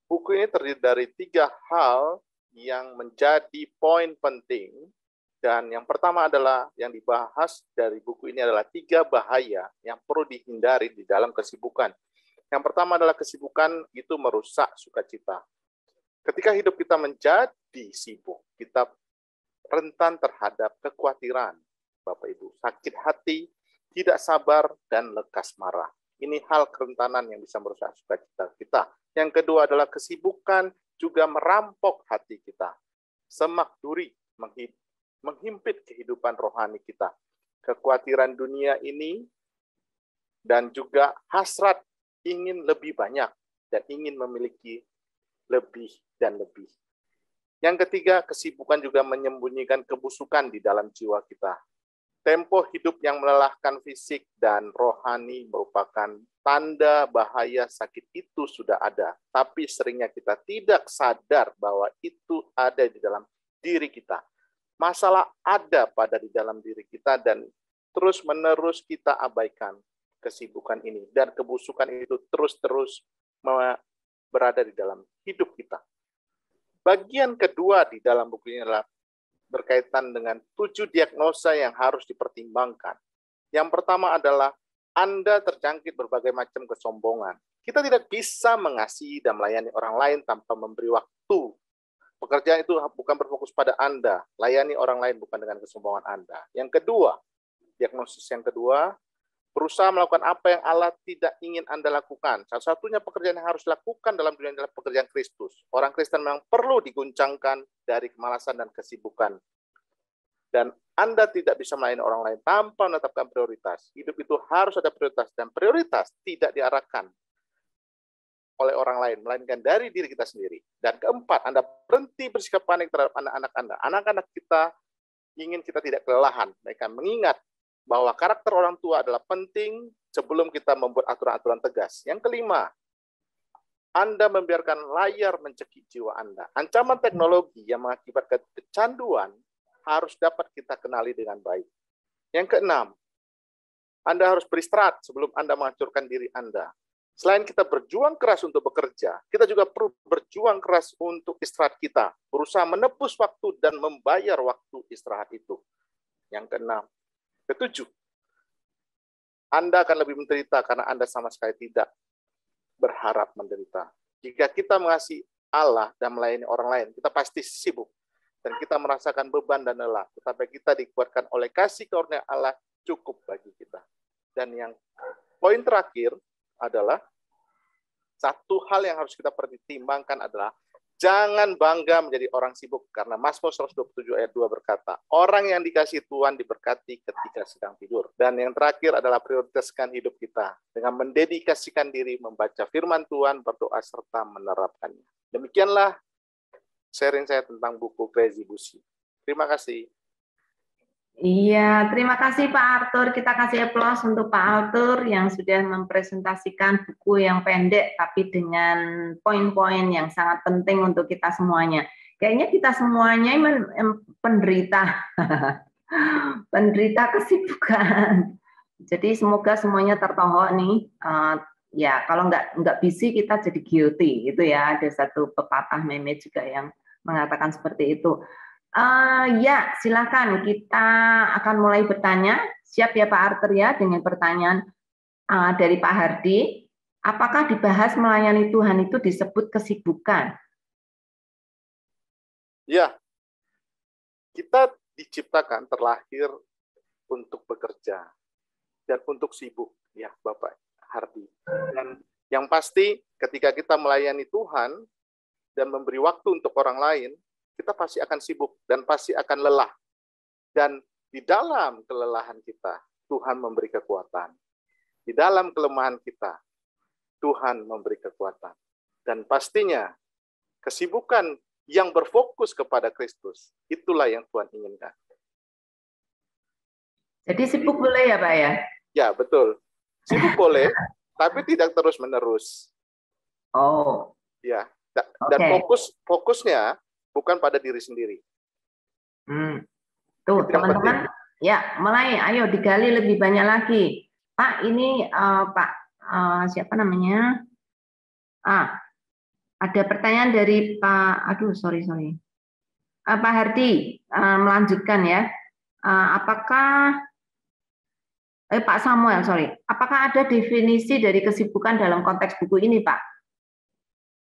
Buku ini terdiri dari 3 hal yang menjadi poin penting, dan yang pertama adalah yang dibahas dari buku ini adalah 3 bahaya yang perlu dihindari di dalam kesibukan. Yang pertama adalah kesibukan itu merusak sukacita. Ketika hidup kita menjadi sibuk, kita rentan terhadap kekhawatiran, Bapak Ibu, sakit hati, tidak sabar, dan lekas marah. Ini hal kerentanan yang bisa merusak sukacita kita. Yang kedua adalah kesibukan juga merampok hati kita. Semak duri menghimpit kehidupan rohani kita. Kekhawatiran dunia ini dan juga hasrat ingin lebih banyak dan ingin memiliki lebih dan lebih. Yang ketiga, kesibukan juga menyembunyikan kebusukan di dalam jiwa kita. Tempo hidup yang melelahkan fisik dan rohani merupakan tanda bahaya sakit itu sudah ada. Tapi seringnya kita tidak sadar bahwa itu ada di dalam diri kita. Masalah ada di dalam diri kita dan terus-menerus kita abaikan kesibukan ini. Dan kebusukan itu terus-terus berada di dalam hidup kita. Bagian kedua di dalam buku ini adalah berkaitan dengan 7 diagnosa yang harus dipertimbangkan. Yang pertama adalah Anda terjangkit berbagai macam kesombongan. Kita tidak bisa mengasihi dan melayani orang lain tanpa memberi waktu. Pekerjaan itu bukan berfokus pada Anda. Layani orang lain bukan dengan kesombongan Anda. Yang kedua, diagnosis yang kedua, berusaha melakukan apa yang Allah tidak ingin Anda lakukan. Satu-satunya pekerjaan yang harus dilakukan dalam dunia adalah pekerjaan Kristus. Orang Kristen memang perlu diguncangkan dari kemalasan dan kesibukan. Dan Anda tidak bisa melayani orang lain tanpa menetapkan prioritas. Hidup itu harus ada prioritas, dan prioritas tidak diarahkan oleh orang lain, melainkan dari diri kita sendiri. Dan keempat, Anda berhenti bersikap panik terhadap anak-anak Anda. Anak-anak kita ingin kita tidak kelelahan. Mereka mengingat bahwa karakter orang tua adalah penting sebelum kita membuat aturan-aturan tegas. Yang kelima, Anda membiarkan layar mencekik jiwa Anda. Ancaman teknologi yang mengakibatkan kecanduan harus dapat kita kenali dengan baik. Yang keenam, Anda harus beristirahat sebelum Anda menghancurkan diri Anda. Selain kita berjuang keras untuk bekerja, kita juga perlu berjuang keras untuk istirahat kita, berusaha menebus waktu dan membayar waktu istirahat itu. Yang keenam. Ketujuh, Anda akan lebih menderita karena Anda sama sekali tidak berharap menderita. Jika kita mengasihi Allah dan melayani orang lain, kita pasti sibuk. Dan kita merasakan beban dan lelah. Tetapi kita dikuatkan oleh kasih karunia Allah cukup bagi kita. Dan yang poin terakhir adalah, satu hal yang harus kita pertimbangkan adalah, jangan bangga menjadi orang sibuk, karena Mazmur 127 ayat 2 berkata, orang yang dikasihi Tuhan diberkati ketika sedang tidur. Dan yang terakhir adalah prioritaskan hidup kita dengan mendedikasikan diri membaca firman Tuhan, berdoa, serta menerapkannya. Demikianlah sharing saya tentang buku Crazy Busy. Terima kasih. Iya, terima kasih Pak Arthur. Kita kasih aplaus untuk Pak Arthur yang sudah mempresentasikan buku yang pendek tapi dengan poin-poin yang sangat penting untuk kita semuanya. Kayaknya kita semuanya penderita penderita kesibukan. Jadi semoga semuanya tertohok nih. Ya, kalau nggak busy kita jadi guilty, itu ya. Ada satu pepatah meme juga yang mengatakan seperti itu. Ya, silakan kita akan mulai bertanya. Siap ya Pak Arthur ya dengan pertanyaan dari Pak Hardi. Apakah dibahas melayani Tuhan itu disebut kesibukan? Ya, kita diciptakan terlahir untuk bekerja dan untuk sibuk, ya Bapak Hardi. Dan yang pasti ketika kita melayani Tuhan dan memberi waktu untuk orang lain, kita pasti akan sibuk dan pasti akan lelah. Dan di dalam kelelahan kita, Tuhan memberi kekuatan. Di dalam kelemahan kita, Tuhan memberi kekuatan. Dan pastinya, kesibukan yang berfokus kepada Kristus, itulah yang Tuhan inginkan. Jadi sibuk boleh ya Pak ya? Ya, betul. Sibuk boleh, tapi tidak terus-menerus. Oh. Ya, dan fokusnya bukan pada diri sendiri. Tuh teman-teman, ya mulai, ayo digali lebih banyak lagi. Pak, ini Pak siapa namanya? Ada pertanyaan dari Pak, Pak Hardi, melanjutkan ya. Apakah Pak Samuel, apakah ada definisi dari kesibukan dalam konteks buku ini, Pak?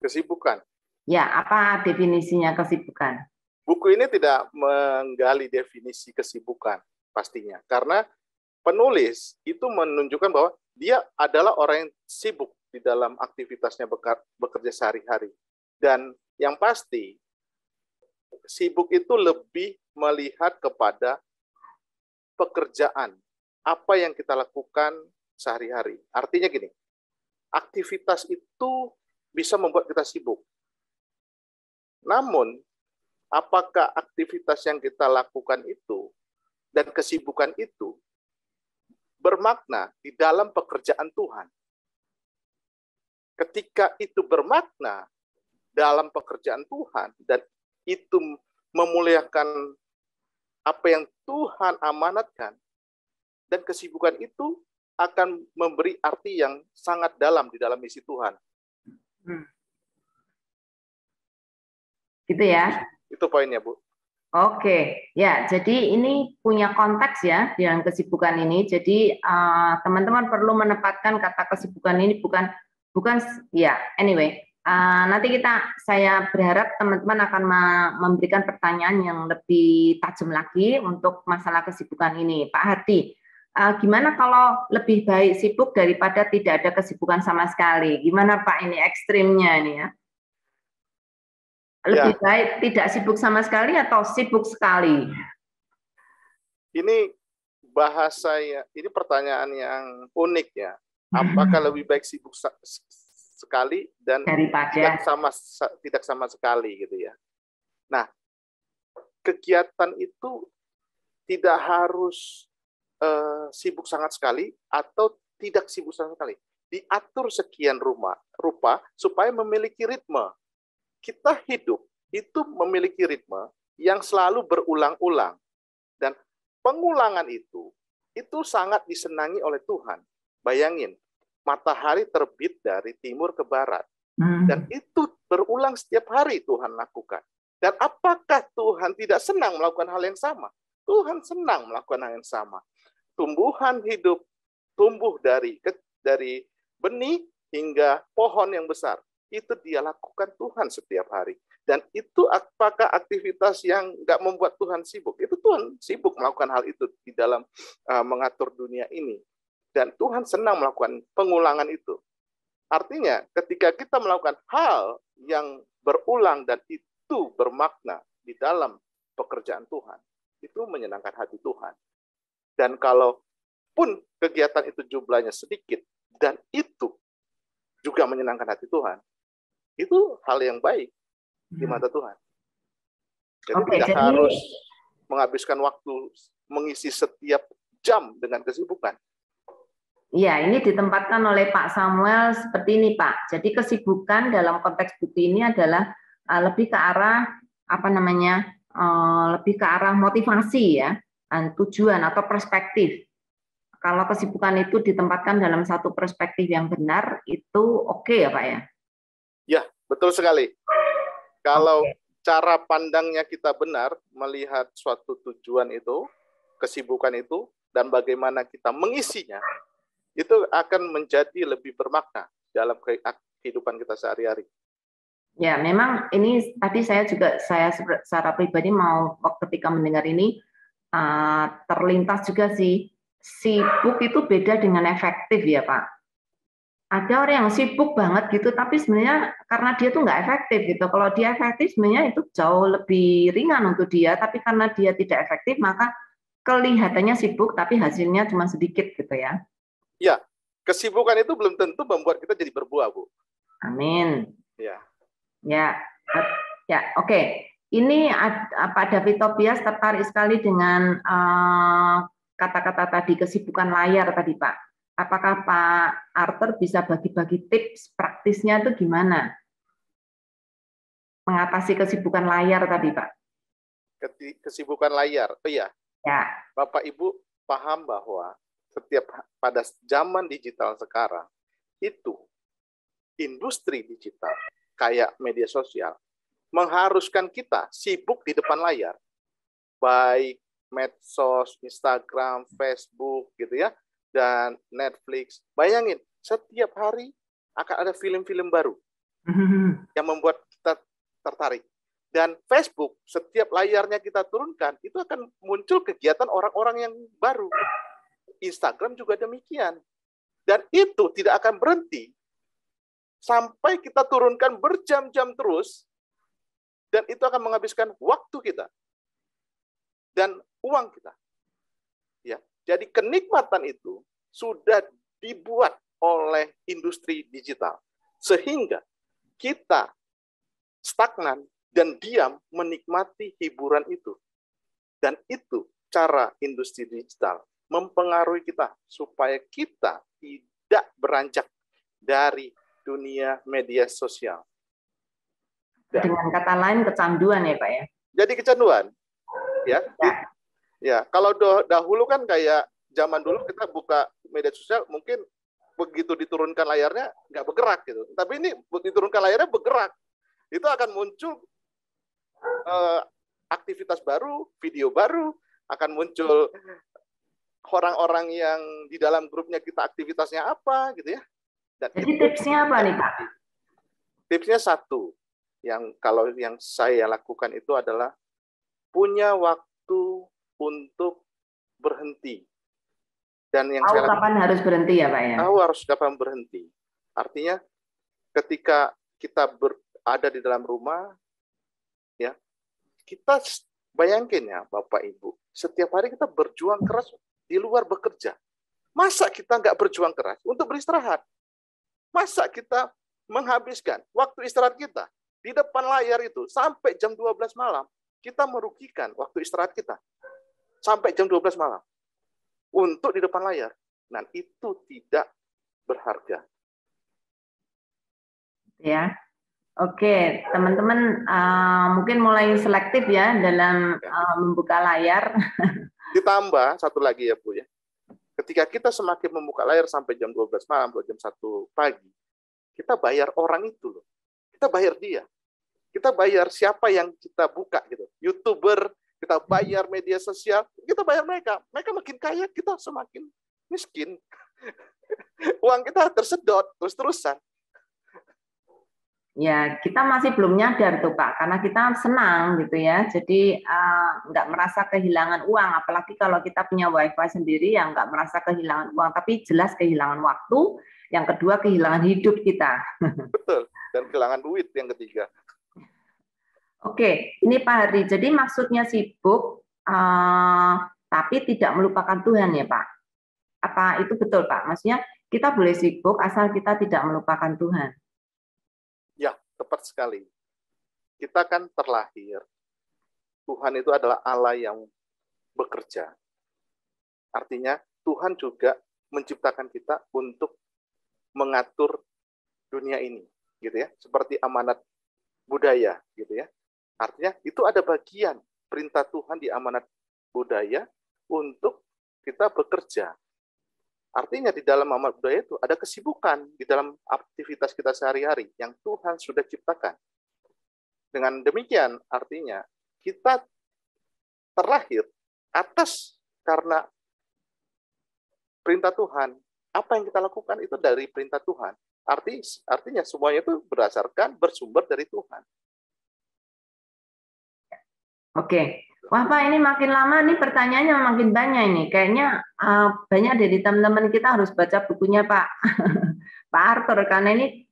Kesibukan? Ya, apa definisinya kesibukan? Buku ini tidak menggali definisi kesibukan, pastinya. Karena penulis itu menunjukkan bahwa dia adalah orang yang sibuk di dalam aktivitasnya bekerja sehari-hari. Dan yang pasti, sibuk itu lebih melihat kepada pekerjaan, apa yang kita lakukan sehari-hari. Artinya gini, aktivitas itu bisa membuat kita sibuk. Namun, apakah aktivitas yang kita lakukan itu dan kesibukan itu bermakna di dalam pekerjaan Tuhan? Ketika itu bermakna dalam pekerjaan Tuhan dan itu memuliakan apa yang Tuhan amanatkan, dan kesibukan itu akan memberi arti yang sangat dalam di dalam misi Tuhan. Gitu ya? Itu poinnya, Bu. Oke, ya. Jadi ini punya konteks ya dengan kesibukan ini. Jadi teman-teman perlu menempatkan kata kesibukan ini bukan ya. Anyway, nanti saya berharap teman-teman akan memberikan pertanyaan yang lebih tajam lagi untuk masalah kesibukan ini, Pak Hardi. Gimana kalau lebih baik sibuk daripada tidak ada kesibukan sama sekali? Gimana Pak ini ekstrimnya ini ya? Lebih baik tidak sibuk sama sekali atau sibuk sekali? Ini ini pertanyaan yang unik ya. Apakah lebih baik sibuk sekali dan daripada tidak sama sekali gitu ya? Nah, kegiatan itu tidak harus sibuk sangat sekali atau tidak sibuk sama sekali. Diatur sekian rupa supaya memiliki ritme. Kita hidup itu memiliki ritme yang selalu berulang-ulang. Dan pengulangan itu sangat disenangi oleh Tuhan. Bayangin, matahari terbit dari timur ke barat. Dan itu berulang setiap hari Tuhan lakukan. Dan apakah Tuhan tidak senang melakukan hal yang sama? Tuhan senang melakukan hal yang sama. Tumbuhan hidup tumbuh dari benih hingga pohon yang besar. Itu dia lakukan Tuhan setiap hari. Dan itu apakah aktivitas yang nggak membuat Tuhan sibuk? Itu Tuhan sibuk melakukan hal itu di dalam mengatur dunia ini. Dan Tuhan senang melakukan pengulangan itu. Artinya ketika kita melakukan hal yang berulang dan itu bermakna di dalam pekerjaan Tuhan, itu menyenangkan hati Tuhan. Dan kalaupun kegiatan itu jumlahnya sedikit dan itu juga menyenangkan hati Tuhan, itu hal yang baik di mata Tuhan. Jadi tidak harus menghabiskan waktu mengisi setiap jam dengan kesibukan. Ya, ini ditempatkan oleh Pak Samuel seperti ini, Pak. Jadi kesibukan dalam konteks buku ini adalah lebih ke arah lebih ke arah motivasi ya, tujuan atau perspektif. Kalau kesibukan itu ditempatkan dalam satu perspektif yang benar, itu oke ya, Pak ya? Ya, betul sekali. Kalau cara pandangnya kita benar melihat suatu tujuan itu, kesibukan itu, dan bagaimana kita mengisinya, itu akan menjadi lebih bermakna dalam kehidupan kita sehari-hari. Ya, memang ini tadi saya secara pribadi ketika mendengar ini terlintas juga sih, sibuk itu beda dengan efektif ya Pak. Ada orang yang sibuk banget gitu, tapi sebenarnya karena dia tuh nggak efektif gitu. Kalau dia efektif sebenarnya itu jauh lebih ringan untuk dia, tapi karena dia tidak efektif maka kelihatannya sibuk tapi hasilnya cuma sedikit gitu ya. Ya, kesibukan itu belum tentu membuat kita jadi berbuah, Bu. Amin. Ya. Ya, ya, oke. Ini Pak David Tobias tertarik sekali dengan kata-kata tadi, kesibukan layar tadi, Pak. Apakah Pak Arthur bisa bagi-bagi tips praktisnya itu gimana? Mengatasi kesibukan layar tadi, Pak. Kesibukan layar, oh iya. Ya. Bapak Ibu paham bahwa pada zaman digital sekarang, itu industri digital, kayak media sosial, mengharuskan kita sibuk di depan layar. Baik medsos, Instagram, Facebook, gitu ya, dan Netflix. Bayangin, setiap hari akan ada film-film baru yang membuat kita tertarik. Dan Facebook, setiap layarnya kita turunkan, itu akan muncul kegiatan orang-orang yang baru. Instagram juga demikian. Dan itu tidak akan berhenti sampai kita turunkan berjam-jam terus, dan itu akan menghabiskan waktu kita dan uang kita. Ya, jadi kenikmatan itu sudah dibuat oleh industri digital, sehingga kita stagnan dan diam menikmati hiburan itu. Dan itu cara industri digital mempengaruhi kita supaya kita tidak beranjak dari dunia media sosial. Dengan kata lain kecanduan ya, Pak ya. Jadi kecanduan. Ya. Ya, kalau dahulu kan kayak zaman dulu kita buka media sosial mungkin begitu diturunkan layarnya nggak bergerak gitu. Tapi ini diturunkan layarnya bergerak. Itu akan muncul aktivitas baru, video baru, akan muncul orang-orang yang di dalam grupnya kita aktivitasnya apa gitu ya. Dan jadi tipsnya apa nih, Pak? Tipsnya satu, yang kalau yang saya lakukan itu adalah punya waktu untuk berhenti. Dan yang tahu kapan harus berhenti ya, Pak ya? Tahu harus kapan berhenti. Artinya ketika kita ada di dalam rumah, ya, kita bayangin ya Bapak Ibu, setiap hari kita berjuang keras di luar bekerja. Masa kita nggak berjuang keras untuk beristirahat? Masa kita menghabiskan waktu istirahat kita di depan layar itu sampai jam 12 malam, kita merugikan waktu istirahat kita sampai jam 12 malam untuk di depan layar. Nah, itu tidak berharga. Ya. Oke, teman-teman mungkin mulai selektif ya dalam membuka layar. Ditambah satu lagi ya Bu ya. Ketika kita semakin membuka layar sampai jam 12 malam atau jam 1 pagi, kita bayar orang itu loh. Kita bayar dia. Kita bayar siapa yang kita buka gitu. YouTuber, kita bayar media sosial, kita bayar mereka. Mereka makin kaya, kita semakin miskin. Uang kita tersedot terus-terusan. Ya, kita masih belum nyadar tuh Pak, karena kita senang gitu ya, jadi nggak merasa kehilangan uang, apalagi kalau kita punya wifi sendiri yang nggak merasa kehilangan uang, tapi jelas kehilangan waktu, yang kedua kehilangan hidup kita. Betul, dan kehilangan duit yang ketiga. Oke, ini Pak Hari, jadi maksudnya sibuk, tapi tidak melupakan Tuhan ya Pak? Apa itu betul Pak? Maksudnya kita boleh sibuk asal kita tidak melupakan Tuhan. Ya, tepat sekali. Kita kan terlahir. Tuhan itu adalah Allah yang bekerja. Artinya Tuhan juga menciptakan kita untuk mengatur dunia ini, gitu ya. Seperti amanat budaya, gitu ya. Artinya itu ada bagian perintah Tuhan di amanat budaya untuk kita bekerja. Artinya di dalam amanat budaya itu ada kesibukan di dalam aktivitas kita sehari-hari yang Tuhan sudah ciptakan. Dengan demikian artinya kita terlahir atas karena perintah Tuhan. Apa yang kita lakukan itu dari perintah Tuhan. Artinya semuanya itu berdasarkan bersumber dari Tuhan. Oke. Wah Pak, ini makin lama nih pertanyaannya makin banyak ini. Kayaknya banyak dari teman-teman kita harus baca bukunya Pak Pak Arthur, karena ini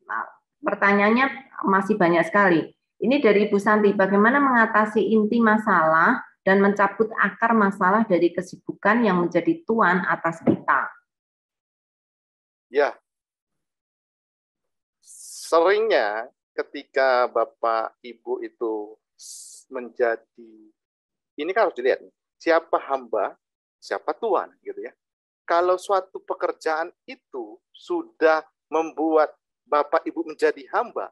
pertanyaannya masih banyak sekali. Ini dari Ibu Santi, bagaimana mengatasi inti masalah dan mencabut akar masalah dari kesibukan yang menjadi tuan atas kita. Ya, seringnya ketika Bapak Ibu itu menjadi, ini kan harus dilihat, siapa hamba, siapa tuan, gitu ya. Kalau suatu pekerjaan itu sudah membuat Bapak Ibu menjadi hamba,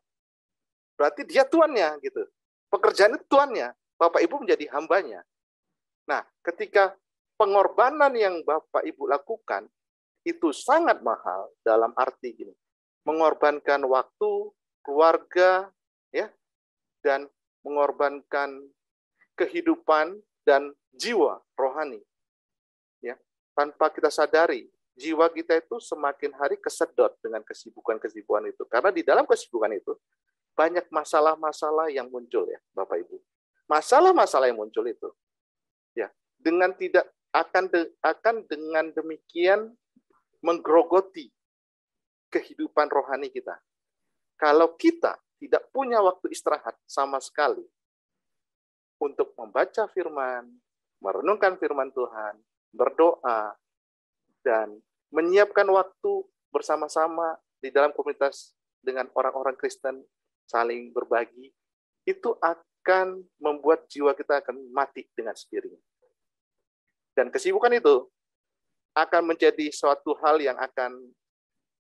berarti dia tuannya, gitu. Pekerjaan itu tuannya, Bapak Ibu menjadi hambanya. Nah, ketika pengorbanan yang Bapak Ibu lakukan itu sangat mahal dalam arti gini, mengorbankan waktu, keluarga, ya, dan mengorbankan kehidupan dan jiwa rohani. Ya, tanpa kita sadari, jiwa kita itu semakin hari kesedot dengan kesibukan-kesibukan itu. Karena di dalam kesibukan itu banyak masalah-masalah yang muncul, ya, Bapak Ibu. Masalah-masalah yang muncul itu, ya, dengan tidak akan dengan demikian menggerogoti kehidupan rohani kita. Kalau kita tidak punya waktu istirahat sama sekali untuk membaca firman, merenungkan firman Tuhan, berdoa, dan menyiapkan waktu bersama-sama di dalam komunitas dengan orang-orang Kristen, saling berbagi, itu akan membuat jiwa kita akan mati dengan sendirinya. Dan kesibukan itu akan menjadi suatu hal yang akan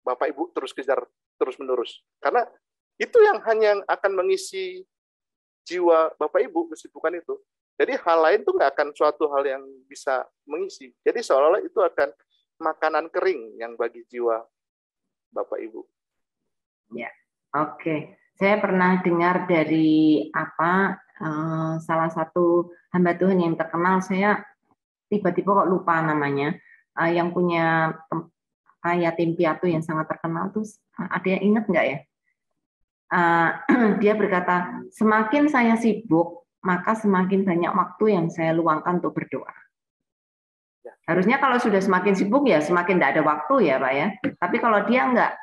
Bapak Ibu terus kejar terus-menerus. Karena itu yang hanya akan mengisi jiwa Bapak Ibu, kesibukan itu. Jadi hal lain itu nggak akan suatu hal yang bisa mengisi. Jadi seolah-olah itu akan makanan kering yang bagi jiwa Bapak Ibu. Ya, oke. Saya pernah dengar dari salah satu hamba Tuhan yang terkenal, saya tiba-tiba kok lupa namanya, yang punya yatim piatu yang sangat terkenal tuh, ada yang ingat nggak ya? Dia berkata, semakin saya sibuk, maka semakin banyak waktu yang saya luangkan untuk berdoa. Harusnya kalau sudah semakin sibuk ya semakin tidak ada waktu ya Pak ya. Tapi kalau dia enggak,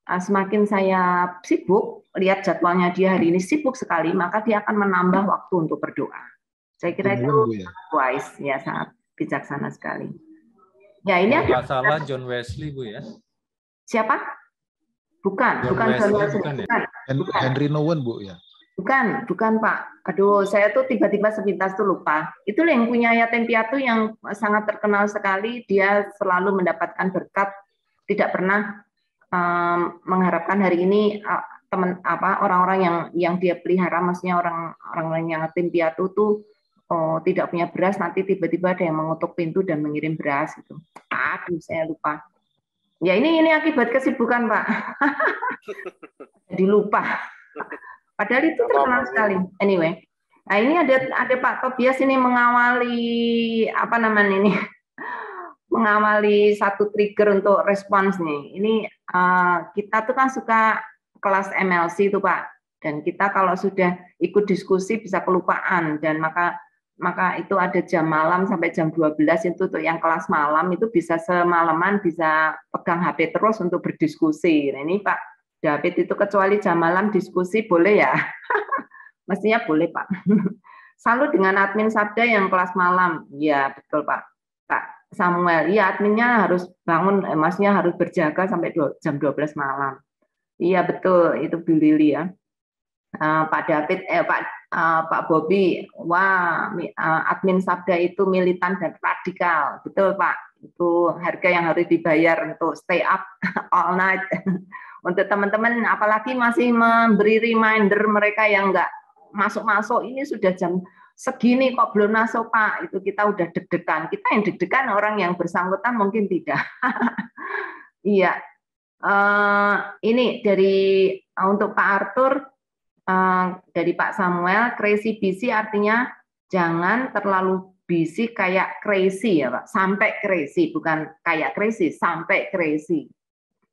semakin saya sibuk, lihat jadwalnya dia hari ini sibuk sekali, maka dia akan menambah waktu untuk berdoa. Saya kira itu wise, ya, sangat bijaksana sekali. Ya, ini ada salah John Wesley, Bu, ya. Siapa? Bukan John Wesley. Bukan. Henry Nouwen, Bu, ya. Bukan Pak. Aduh, saya tuh tiba-tiba sepintas tuh lupa. Itu yang punya yatim piatu yang sangat terkenal sekali. Dia selalu mendapatkan berkat, tidak pernah mengharapkan hari ini orang-orang yang dia pelihara, maksudnya orang yang yatim piatu tuh tidak punya beras, nanti tiba-tiba ada yang mengutuk pintu dan mengirim beras itu. Aduh, saya lupa. Ya ini akibat kesibukan Pak. Jadi lupa. Padahal itu terkenal sekali. Anyway, nah ini ada Pak Tobias ini mengawali mengawali satu trigger untuk respons nih. Ini kita tuh kan suka kelas MLC tuh Pak. Dan kita kalau sudah ikut diskusi bisa kelupaan, dan maka itu ada jam malam sampai jam 12 itu tuh yang kelas malam itu bisa semalaman bisa pegang HP terus untuk berdiskusi. Nah ini Pak David itu kecuali jam malam diskusi boleh ya? Mestinya boleh Pak. Salut dengan admin Sabda yang kelas malam. Ya betul Pak. Pak Samuel, iya adminnya harus bangun, maksudnya harus berjaga sampai jam 12 malam. Iya betul, itu Bu Lili ya. Pak David, Pak Bobby, wah admin Sabda itu militan dan radikal, betul Pak. Itu harga yang harus dibayar untuk stay up all night. Untuk teman-teman, apalagi masih memberi reminder mereka yang nggak masuk-masuk, ini sudah jam segini kok belum masuk Pak, itu kita udah deg-degan. Kita yang deg-degan, orang yang bersangkutan mungkin tidak. Iya, ini dari untuk Pak Arthur. Dari Pak Samuel, crazy busy artinya jangan terlalu busy kayak crazy ya Pak, sampai crazy, bukan kayak crazy, sampai crazy.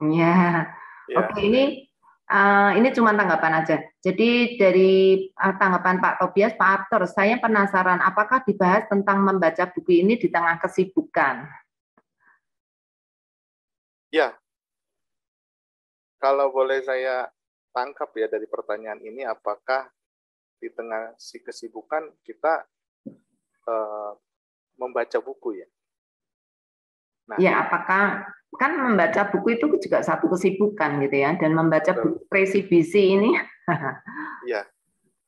Ya, oke, ini cuma tanggapan aja. Jadi dari tanggapan Pak Tobias, Pak Arthur, saya penasaran apakah dibahas tentang membaca buku ini di tengah kesibukan? Ya, kalau boleh saya tangkap ya dari pertanyaan ini, apakah di tengah si kesibukan kita membaca buku ya. Nah, ya, apakah kan membaca buku itu juga satu kesibukan gitu ya, dan membaca buku presibisi ini ya,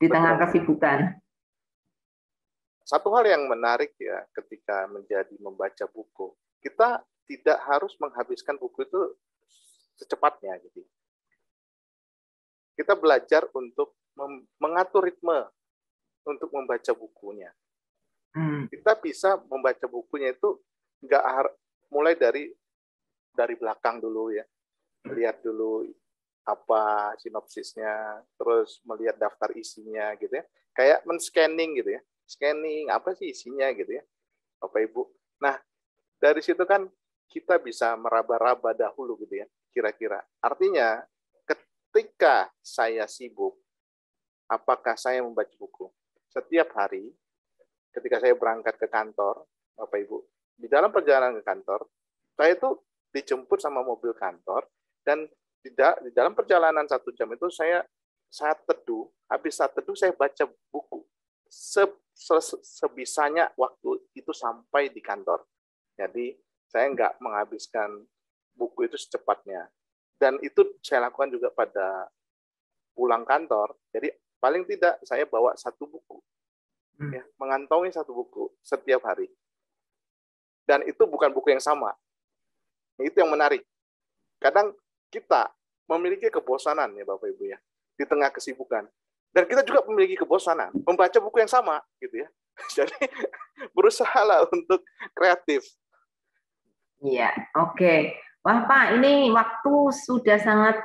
di tengah betul. kesibukan. Satu hal yang menarik ya ketika membaca buku, kita tidak harus menghabiskan buku itu secepatnya gitu. Kita belajar untuk mengatur ritme untuk membaca bukunya. Kita bisa membaca bukunya itu mulai dari belakang dulu ya, lihat dulu apa sinopsisnya, terus melihat daftar isinya gitu ya, kayak men-scanning gitu ya, scanning apa sih isinya gitu ya, Bapak Ibu. Nah, dari situ kan kita bisa meraba-raba dahulu gitu ya, kira-kira. Artinya, ketika saya sibuk, apakah saya membaca buku? Setiap hari, ketika saya berangkat ke kantor, Bapak Ibu, di dalam perjalanan ke kantor, saya itu dijemput sama mobil kantor, dan di dalam perjalanan 1 jam itu saya saat teduh, habis saat teduh saya baca buku. Sebisanya waktu itu sampai di kantor. Jadi saya nggak menghabiskan buku itu secepatnya. Dan itu saya lakukan juga pada pulang kantor. Jadi paling tidak saya bawa 1 buku. Ya, mengantongi 1 buku setiap hari. Dan itu bukan buku yang sama. Itu yang menarik. Kadang kita memiliki kebosanan ya Bapak Ibu ya, di tengah kesibukan. Dan kita juga memiliki kebosanan membaca buku yang sama gitu ya. Jadi berusahalah untuk kreatif. Iya, oke. Wah Pak, ini waktu sudah sangat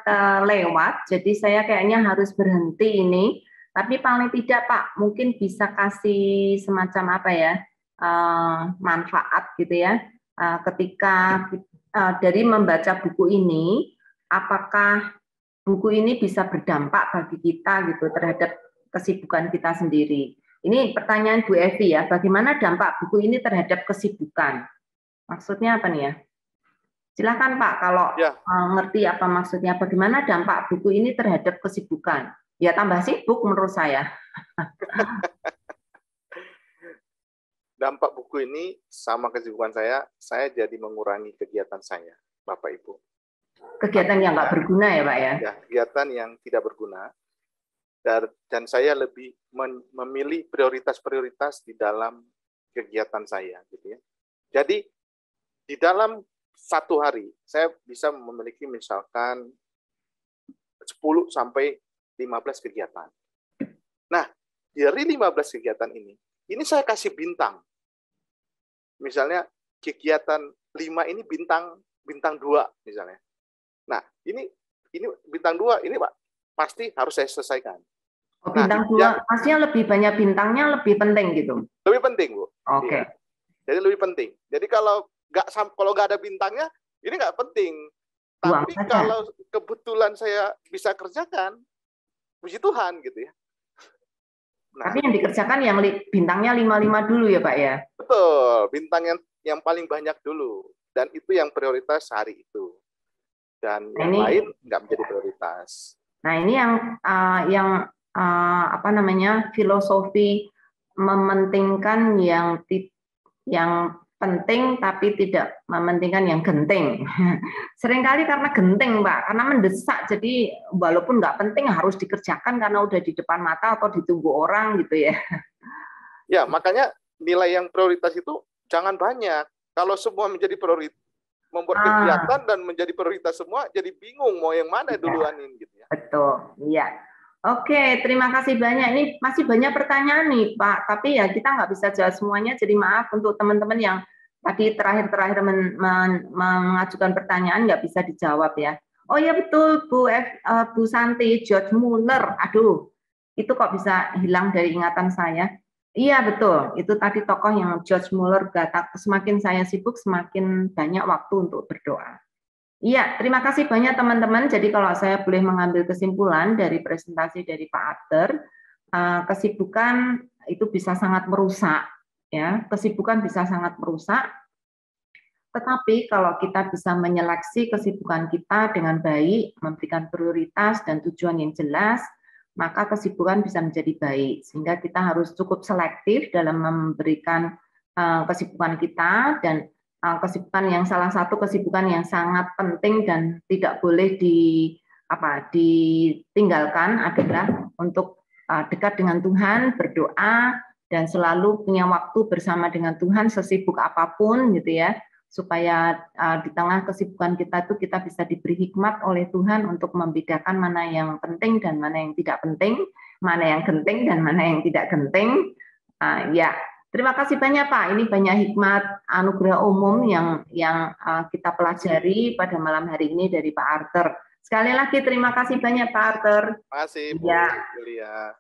lewat, jadi saya kayaknya harus berhenti ini. Tapi paling tidak Pak, mungkin bisa kasih semacam apa ya, manfaat gitu ya, ketika dari membaca buku ini, apakah buku ini bisa berdampak bagi kita gitu terhadap kesibukan kita sendiri. Ini pertanyaan Bu Evi ya, bagaimana dampak buku ini terhadap kesibukan? Maksudnya apa nih ya? Silakan Pak, kalau ngerti apa maksudnya, bagaimana dampak buku ini terhadap kesibukan? Ya tambah sibuk menurut saya. Dampak buku ini sama kesibukan saya jadi mengurangi kegiatan saya, Bapak Ibu. Kegiatan yang nggak berguna ya Pak ya? Ya, kegiatan yang tidak berguna. Dan saya lebih memilih prioritas-prioritas di dalam kegiatan saya, gitu ya. Jadi di dalam 1 hari saya bisa memiliki misalkan 10 sampai 15 kegiatan. Nah, dari 15 kegiatan ini saya kasih bintang. Misalnya kegiatan 5 ini bintang 2 misalnya. Nah, ini bintang 2 ini Pak pasti harus saya selesaikan. Oh, bintang 2, pastinya lebih banyak bintangnya lebih penting gitu. Lebih penting, Bu. Oke. Ya. Jadi lebih penting. Jadi kalau nggak ada bintangnya, ini nggak penting. Tapi kalau kebetulan saya bisa kerjakan, puji Tuhan gitu ya. Nah, tapi yang dikerjakan yang bintangnya 5 dulu ya Pak ya? Betul, bintang yang paling banyak dulu. Dan itu yang prioritas hari itu. Dan yang lain nggak menjadi prioritas. Nah ini yang apa namanya, filosofi mementingkan yang penting tapi tidak mementingkan yang genting. Seringkali karena genting Pak, karena mendesak, jadi walaupun nggak penting harus dikerjakan karena udah di depan mata atau ditunggu orang gitu ya. Ya, makanya nilai yang prioritas itu jangan banyak. Kalau semua menjadi prioritas, membuat kegiatan dan menjadi prioritas semua, jadi bingung mau yang mana duluanin gitu ya. Betul, iya. Oke, terima kasih banyak. Ini masih banyak pertanyaan nih Pak, tapi ya kita nggak bisa jawab semuanya, jadi maaf untuk teman-teman yang tadi terakhir mengajukan pertanyaan nggak bisa dijawab ya. Oh ya betul, Bu Santi, George Muller. Aduh, itu kok bisa hilang dari ingatan saya. Iya betul, itu tadi tokoh yang George Muller kata, semakin saya sibuk, semakin banyak waktu untuk berdoa. Iya, terima kasih banyak teman-teman. Jadi kalau saya boleh mengambil kesimpulan dari presentasi dari Pak Arthur, kesibukan itu bisa sangat merusak, ya. Kesibukan bisa sangat merusak. Tetapi kalau kita bisa menyeleksi kesibukan kita dengan baik, memberikan prioritas dan tujuan yang jelas, maka kesibukan bisa menjadi baik. Sehingga kita harus cukup selektif dalam memberikan kesibukan kita, dan kesibukan yang salah satu kesibukan yang sangat penting dan tidak boleh ditinggalkan adalah untuk dekat dengan Tuhan, berdoa, dan selalu punya waktu bersama dengan Tuhan sesibuk apapun gitu ya, supaya di tengah kesibukan kita itu kita bisa diberi hikmat oleh Tuhan untuk membedakan mana yang penting dan mana yang tidak penting, mana yang genting dan mana yang tidak genting. Ya, terima kasih banyak Pak. Ini banyak hikmat anugerah umum yang kita pelajari pada malam hari ini dari Pak Arthur. Sekali lagi terima kasih banyak Pak Arthur. Terima kasih Bu Julia.